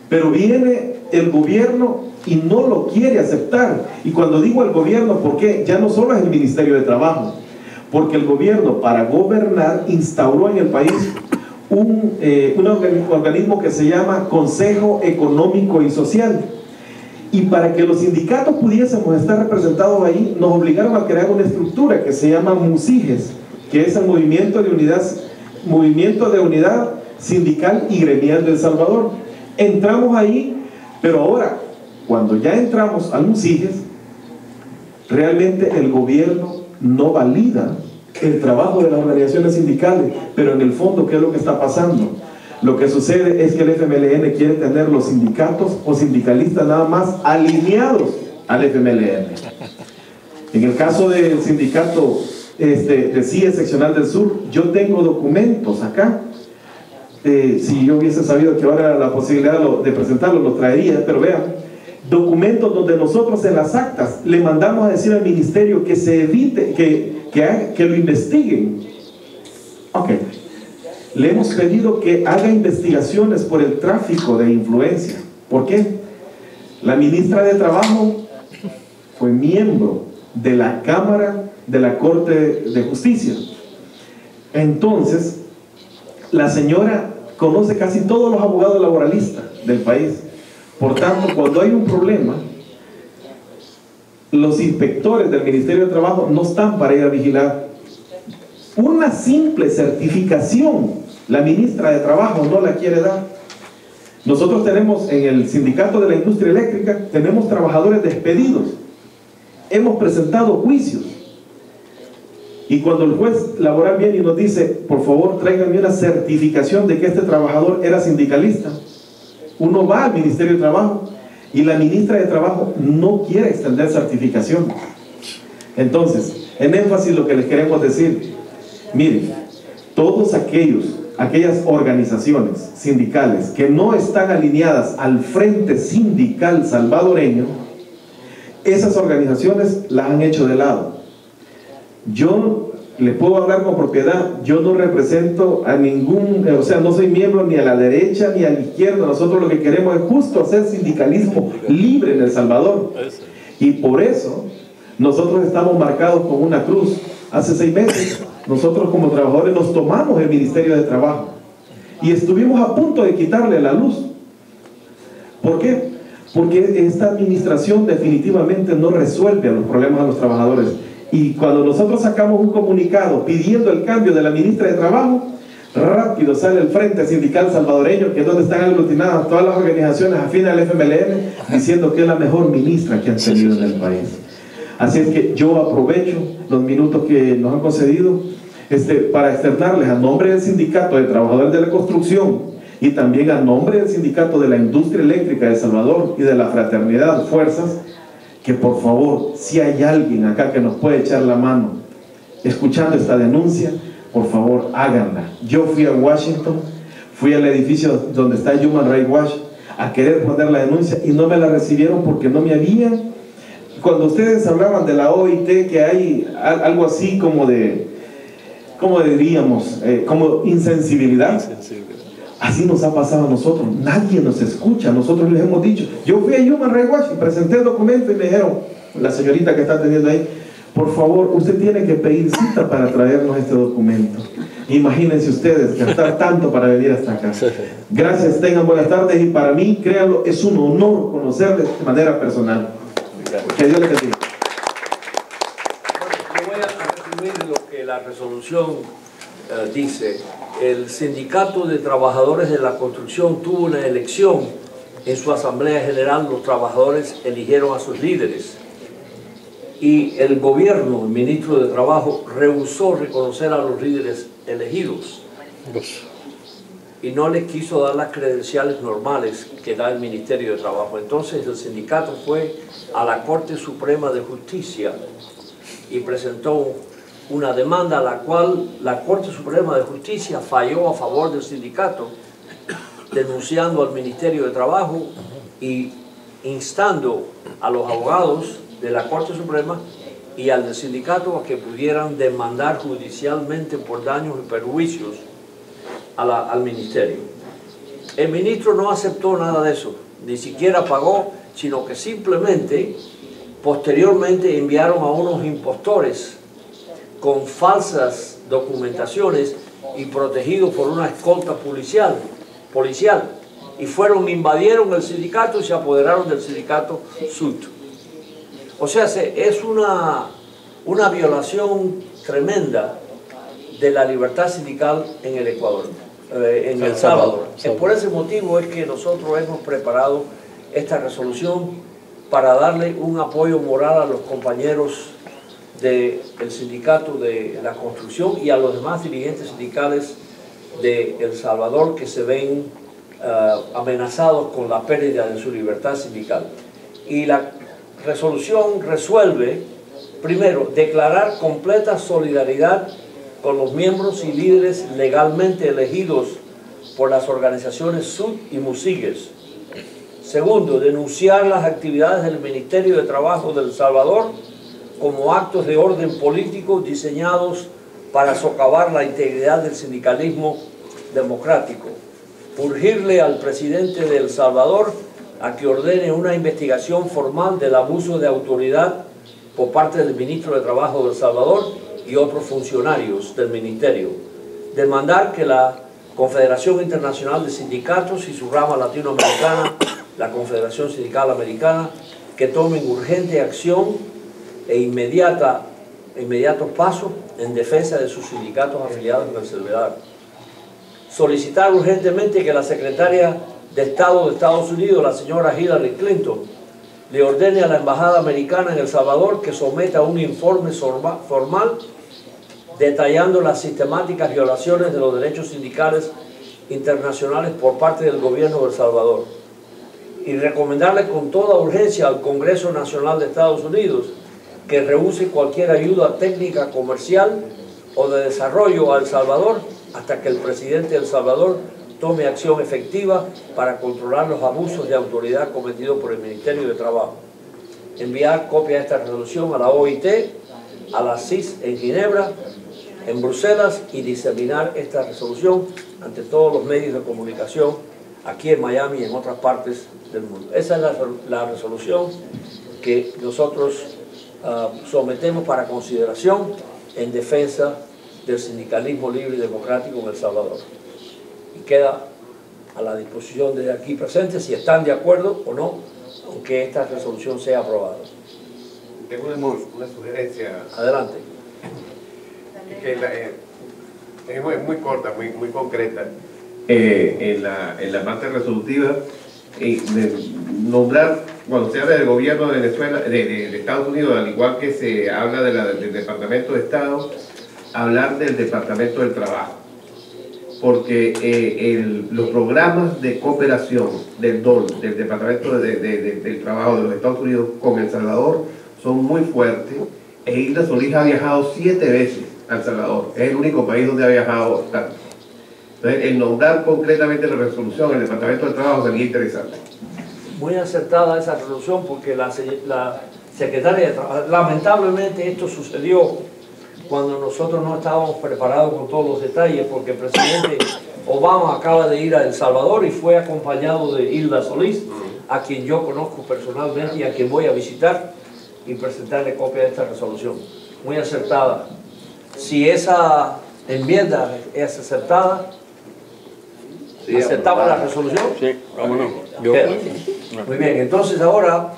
pero viene el gobierno y no lo quiere aceptar. Y cuando digo el gobierno, ¿por qué? Ya no solo es el Ministerio de Trabajo, porque el gobierno, para gobernar, instauró en el país un organismo que se llama Consejo Económico y Social. Y para que los sindicatos pudiésemos estar representados ahí, nos obligaron a crear una estructura que se llama MUSIGES, que es el Movimiento de Unidad Sindical y Gremial de El Salvador. Entramos ahí, pero ahora, cuando ya entramos al MUSIGES, realmente el gobierno no valida el trabajo de las organizaciones sindicales, pero en el fondo, ¿qué es lo que está pasando? Lo que sucede es que el FMLN quiere tener los sindicatos o sindicalistas nada más alineados al FMLN. En el caso del sindicato de CIE seccional del sur, yo tengo documentos acá. Si yo hubiese sabido que ahora era la posibilidad de presentarlos, los traería, pero vean, documentos donde nosotros en las actas le mandamos a decir al ministerio que se evite, que lo investiguen. Ok. Le hemos pedido que haga investigaciones por el tráfico de influencia. ¿Por qué? La ministra de Trabajo fue miembro de la Cámara de la Corte de Justicia. Entonces, la señora conoce casi todos los abogados laboralistas del país. Por tanto, cuando hay un problema, los inspectores del Ministerio de Trabajo no están para ir a vigilar. Una simple certificación, la ministra de Trabajo no la quiere dar. Nosotros tenemos en el sindicato de la industria eléctrica, tenemos trabajadores despedidos. Hemos presentado juicios. Y cuando el juez laboral viene y nos dice, por favor, tráiganme una certificación de que este trabajador era sindicalista, uno va al Ministerio de Trabajo y la ministra de Trabajo no quiere extender certificación. Entonces, en énfasis lo que les queremos decir, miren, todos aquellas organizaciones sindicales que no están alineadas al Frente Sindical Salvadoreño, esas organizaciones las han hecho de lado. Yo le puedo hablar con propiedad, yo no represento a ningún, o sea, no soy miembro ni a la derecha ni a la izquierda. Nosotros lo que queremos es justo hacer sindicalismo libre en El Salvador. Y por eso nosotros estamos marcados con una cruz. Hace 6 meses nosotros como trabajadores nos tomamos el Ministerio de Trabajo y estuvimos a punto de quitarle la luz. ¿Por qué? Porque esta administración definitivamente no resuelve los problemas de los trabajadores. Y cuando nosotros sacamos un comunicado pidiendo el cambio de la ministra de Trabajo, rápido sale el Frente Sindical Salvadoreño, que es donde están aglutinadas todas las organizaciones afines al FMLN, diciendo que es la mejor ministra que han tenido en el país. Así es que yo aprovecho los minutos que nos han concedido para externarles a nombre del Sindicato de Trabajadores de la Construcción y también a nombre del Sindicato de la Industria Eléctrica de El Salvador y de la Fraternidad Fuerzas, que por favor, si hay alguien acá que nos puede echar la mano escuchando esta denuncia, por favor háganla. Yo fui a Washington, fui al edificio donde está Human Rights Watch a querer poner la denuncia y no me la recibieron porque no me habían. Cuando ustedes hablaban de la OIT, que hay algo así como de, ¿cómo diríamos? Como insensibilidad. Así nos ha pasado a nosotros, nadie nos escucha. Nosotros les hemos dicho, yo fui a Human Rights Watch y presenté el documento y me dijeron, la señorita que está atendiendo ahí, por favor, usted tiene que pedir cita para traernos este documento. Imagínense ustedes gastar tanto para venir hasta acá. Gracias, tengan buenas tardes, y para mí, créanlo, es un honor conocerles de manera personal. Que Dios les bendiga. Yo voy a resumir lo que la resolución dice. El Sindicato de Trabajadores de la Construcción tuvo una elección en su Asamblea General. Los trabajadores eligieron a sus líderes. Y el gobierno, el ministro de Trabajo, rehusó reconocer a los líderes elegidos y no les quiso dar las credenciales normales que da el Ministerio de Trabajo. Entonces el sindicato fue a la Corte Suprema de Justicia y presentó una demanda a la cual la Corte Suprema de Justicia falló a favor del sindicato, denunciando al Ministerio de Trabajo y instando a los abogados de la Corte Suprema y al del sindicato a que pudieran demandar judicialmente por daños y perjuicios al ministerio. El ministro no aceptó nada de eso, ni siquiera pagó, sino que simplemente posteriormente enviaron a unos impostores con falsas documentaciones y protegidos por una escolta policial, y invadieron el sindicato y se apoderaron del sindicato SUT. O sea, es una violación tremenda de la libertad sindical en el Ecuador, en El Salvador. Por ese motivo es que nosotros hemos preparado esta resolución para darle un apoyo moral a los compañeros del sindicato de la construcción y a los demás dirigentes sindicales de El Salvador que se ven amenazados con la pérdida de su libertad sindical. Y la resolución resuelve, primero, declarar completa solidaridad con los miembros y líderes legalmente elegidos por las organizaciones SUT y MUSIGUES. Segundo, denunciar las actividades del Ministerio de Trabajo de El Salvador como actos de orden político diseñados para socavar la integridad del sindicalismo democrático. Urgirle al presidente de El Salvador a que ordene una investigación formal del abuso de autoridad por parte del ministro de Trabajo de El Salvador y otros funcionarios del ministerio. Demandar que la Confederación Internacional de Sindicatos y su rama latinoamericana, la Confederación Sindical Americana, que tomen urgente acción e inmediatos pasos en defensa de sus sindicatos afiliados en El Salvador. Solicitar urgentemente que la secretaria de Estado de Estados Unidos, la señora Hillary Clinton, le ordene a la Embajada Americana en El Salvador que someta un informe formal detallando las sistemáticas violaciones de los derechos sindicales internacionales por parte del gobierno de El Salvador, y recomendarle con toda urgencia al Congreso Nacional de Estados Unidos que rehúse cualquier ayuda técnica, comercial o de desarrollo a El Salvador hasta que el presidente de El Salvador tome acción efectiva para controlar los abusos de autoridad cometidos por el Ministerio de Trabajo. Enviar copia de esta resolución a la OIT, a la CIS en Ginebra, en Bruselas, y diseminar esta resolución ante todos los medios de comunicación aquí en Miami y en otras partes del mundo. Esa es la resolución que nosotros sometemos para consideración en defensa del sindicalismo libre y democrático en El Salvador. Y queda a la disposición de aquí presentes si están de acuerdo o no con que esta resolución sea aprobada. Tengo una sugerencia. Adelante. Que es muy corta, muy concreta. En la parte resolutiva, de nombrar, cuando se habla del gobierno de Venezuela, de Estados Unidos, al igual que se habla del Departamento de Estado, hablar del Departamento del Trabajo, porque los programas de cooperación del DOL, del Departamento del Trabajo de los Estados Unidos con El Salvador, son muy fuertes, e Hilda Solís ha viajado 7 veces a El Salvador, es el único país donde ha viajado tanto. Entonces, el nombrar concretamente la resolución en el Departamento del Trabajo sería interesante. Muy acertada esa resolución, porque la secretaria de Trabajo, lamentablemente esto sucedió cuando nosotros no estábamos preparados con todos los detalles, porque el presidente Obama acaba de ir a El Salvador y fue acompañado de Hilda Solís, a quien yo conozco personalmente y a quien voy a visitar y presentarle copia de esta resolución. Muy acertada. Si esa enmienda es aceptada, sí, ¿aceptamos la resolución? Sí, vámonos. Muy bien, entonces ahora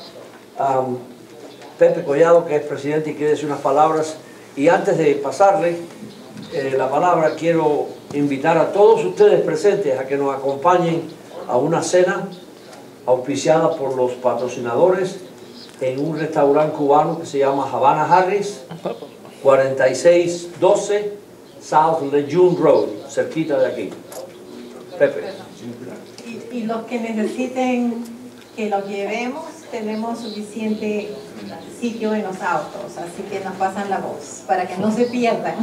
Pepe Collado, que es presidente y quiere decir unas palabras, y antes de pasarle la palabra, quiero invitar a todos ustedes presentes a que nos acompañen a una cena auspiciada por los patrocinadores en un restaurante cubano que se llama Havana Harris, 4612 South Lejeune Road, cerquita de aquí. Pepe. Y los que necesiten que los llevemos, tenemos suficiente sitio en los autos, así que nos pasan la voz, para que no se pierdan.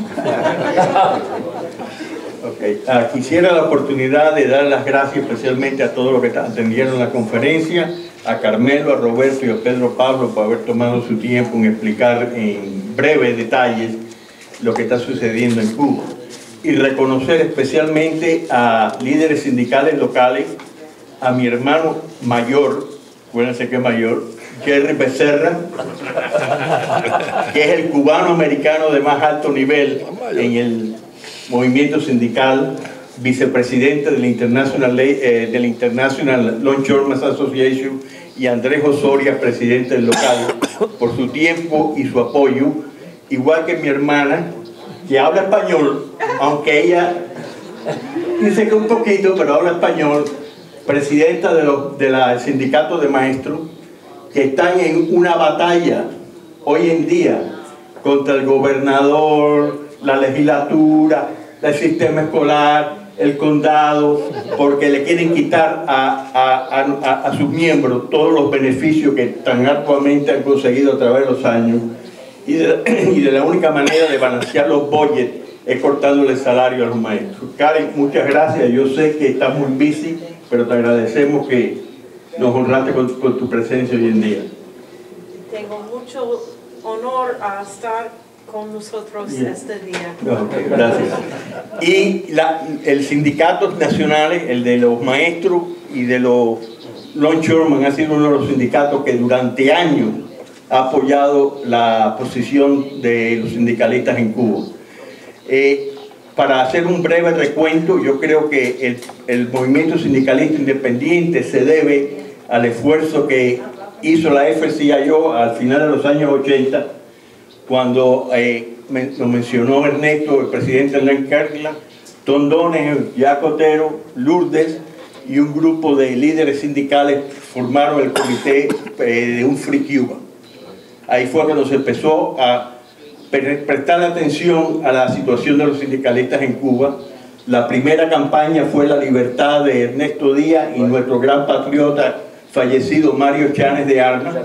Quisiera la oportunidad de dar las gracias especialmente a todos los que atendieron la conferencia, a Carmelo, a Roberto y a Pedro Pablo por haber tomado su tiempo en explicar en breves detalles lo que está sucediendo en Cuba. Y reconocer especialmente a líderes sindicales locales, a mi hermano mayor, acuérdense que es mayor, Jerry Becerra, que es el cubano-americano de más alto nivel en el movimiento sindical, vicepresidente de la International Longshoremen's Association, y Andrés Osoria, presidente del local, por su tiempo y su apoyo, igual que mi hermana, que habla español, aunque ella dice que un poquito, pero habla español, presidenta del sindicato de maestros, que están en una batalla hoy en día contra el gobernador, la legislatura, el sistema escolar, el condado, porque le quieren quitar a sus miembros todos los beneficios que tan arduamente han conseguido a través de los años, y de la única manera de balancear los budgets es cortándole el salario a los maestros. Karen, muchas gracias. Yo sé que estás muy busy, pero te agradecemos que nos honraste con tu presencia hoy en día. Tengo mucho honor a estar con nosotros este día. Okay, gracias. Y el sindicato nacional, el de los maestros y de los longshoremen, ha sido uno de los sindicatos que durante años ha apoyado la posición de los sindicalistas en Cuba. Para hacer un breve recuento, yo creo que el movimiento sindicalista independiente se debe al esfuerzo que hizo la FCIO al final de los años 80, cuando lo mencionó Ernesto, el presidente Hernán Carla, Tom Donahue, Jack Otero, Lourdes y un grupo de líderes sindicales formaron el comité de un Free Cuba. Ahí fue cuando se empezó a prestar atención a la situación de los sindicalistas en Cuba. La primera campaña fue la libertad de Ernesto Díaz y nuestro gran patriota fallecido Mario Chanes de Armas.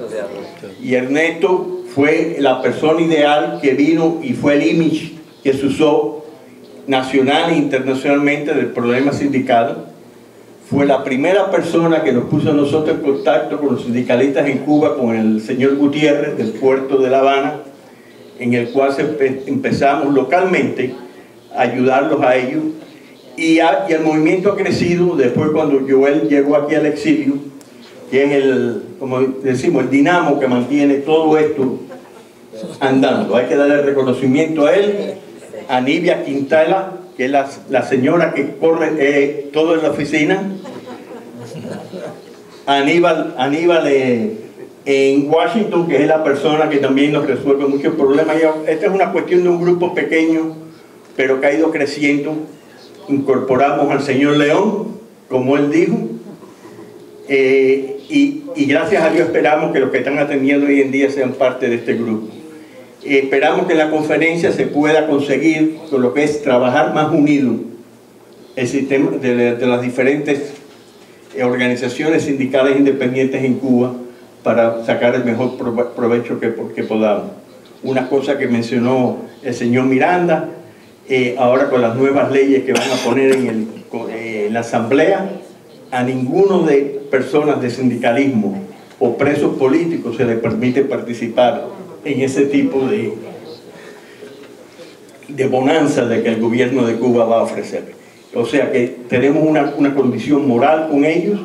Y Ernesto fue la persona ideal que vino y fue el image que se usó nacional e internacionalmente del problema sindical. Fue la primera persona que nos puso a nosotros en contacto con los sindicalistas en Cuba, con el señor Gutiérrez del puerto de La Habana, en el cual empezamos localmente a ayudarlos a ellos. Y el movimiento ha crecido después cuando Joel llegó aquí al exilio, que es como decimos, el dinamo que mantiene todo esto andando. Hay que darle reconocimiento a él, a Nivia Quintela, que es la señora que corre todo en la oficina, Aníbal en Washington, que es la persona que también nos resuelve muchos problemas. Esta es una cuestión de un grupo pequeño, pero que ha ido creciendo. Incorporamos al señor León, como él dijo, y gracias a Dios esperamos que los que están atendiendo hoy en día sean parte de este grupo. Esperamos que en la conferencia se pueda conseguir con lo que es trabajar más unido el sistema de las diferentes organizaciones sindicales independientes en Cuba para sacar el mejor provecho que podamos. Una cosa que mencionó el señor Miranda, ahora con las nuevas leyes que van a poner en la asamblea, a ninguno de personas de sindicalismo o presos políticos se les permite participar en ese tipo de bonanza de que el gobierno de Cuba va a ofrecer. O sea que tenemos una condición moral con ellos,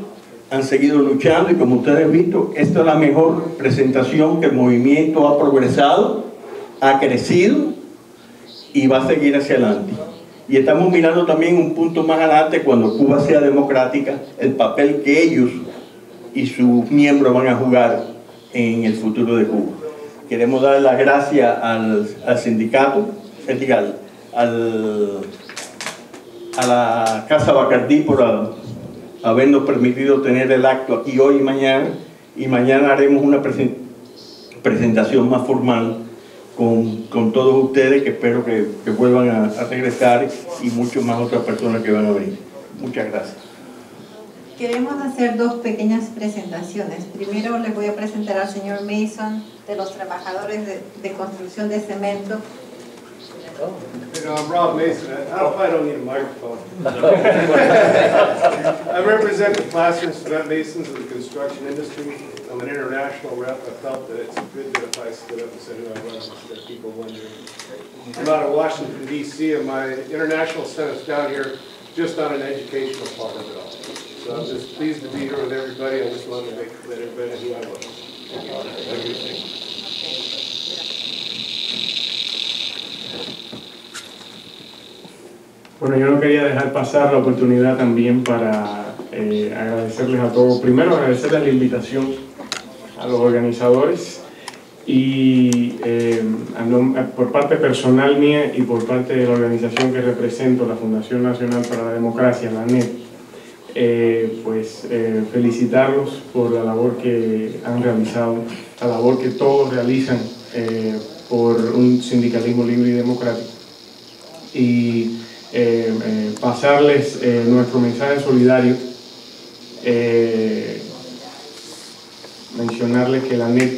han seguido luchando y como ustedes han visto, esta es la mejor presentación que el movimiento ha progresado, ha crecido y va a seguir hacia adelante. Y estamos mirando también un punto más adelante, cuando Cuba sea democrática, el papel que ellos y sus miembros van a jugar en el futuro de Cuba. Queremos dar las gracias al sindicato, a la Casa Bacardí por habernos permitido tener el acto aquí hoy y mañana haremos una presentación más formal con todos ustedes, que espero que vuelvan a regresar, y muchas más otras personas que van a venir. Muchas gracias. Queremos hacer dos pequeñas presentaciones. Primero les voy a presentar al señor Mason, de los trabajadores de construcción de cemento. I'm Rob Mason. I don't need a microphone. I represent the plaster and cement masons of the construction industry. I'm an international rep. I felt that it's good that if I stood up and said who I was, instead of people wondering. I'm out of Washington, D.C., and my international center's down here just on an educational part of it all. So I'm just pleased to be here with everybody. I just wanted to let everybody know who I was. Thank you. Bueno, yo no quería dejar pasar la oportunidad también para agradecerles a todos. Primero, agradecerles la invitación a los organizadores y por parte personal mía y por parte de la organización que represento, la Fundación Nacional para la Democracia, la ANED, felicitarlos por la labor que han realizado, la labor que todos realizan por un sindicalismo libre y democrático. Y pasarles nuestro mensaje solidario, mencionarles que la ANED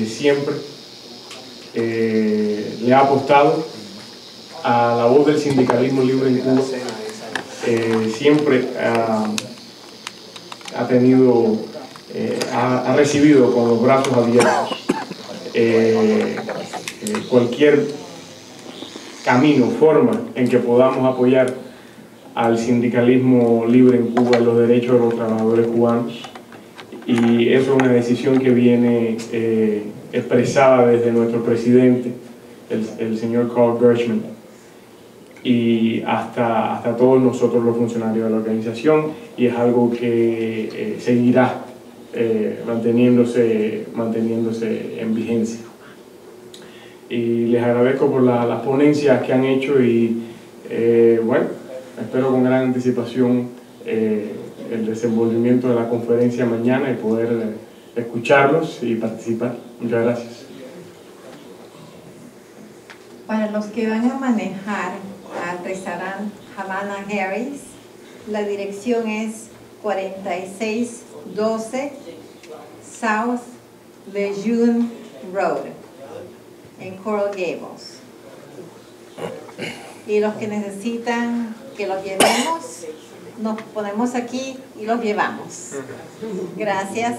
siempre le ha apostado a la voz del sindicalismo libre en Cuba, siempre ha recibido con los brazos abiertos cualquier camino, forma en que podamos apoyar al sindicalismo libre en Cuba, los derechos de los trabajadores cubanos. Y eso es una decisión que viene expresada desde nuestro presidente, el señor Carl Gershman, y hasta todos nosotros los funcionarios de la organización, y es algo que seguirá manteniéndose en vigencia. Y les agradezco por las ponencias que han hecho y bueno, espero con gran anticipación el desenvolvimiento de la conferencia mañana y poder escucharlos y participar. Muchas gracias. Para los que van a manejar al restaurante Havana Harris, la dirección es 4612 South Lejeune Road en Coral Gables. Y los que necesitan que los llevemos, nos ponemos aquí y los llevamos. Gracias.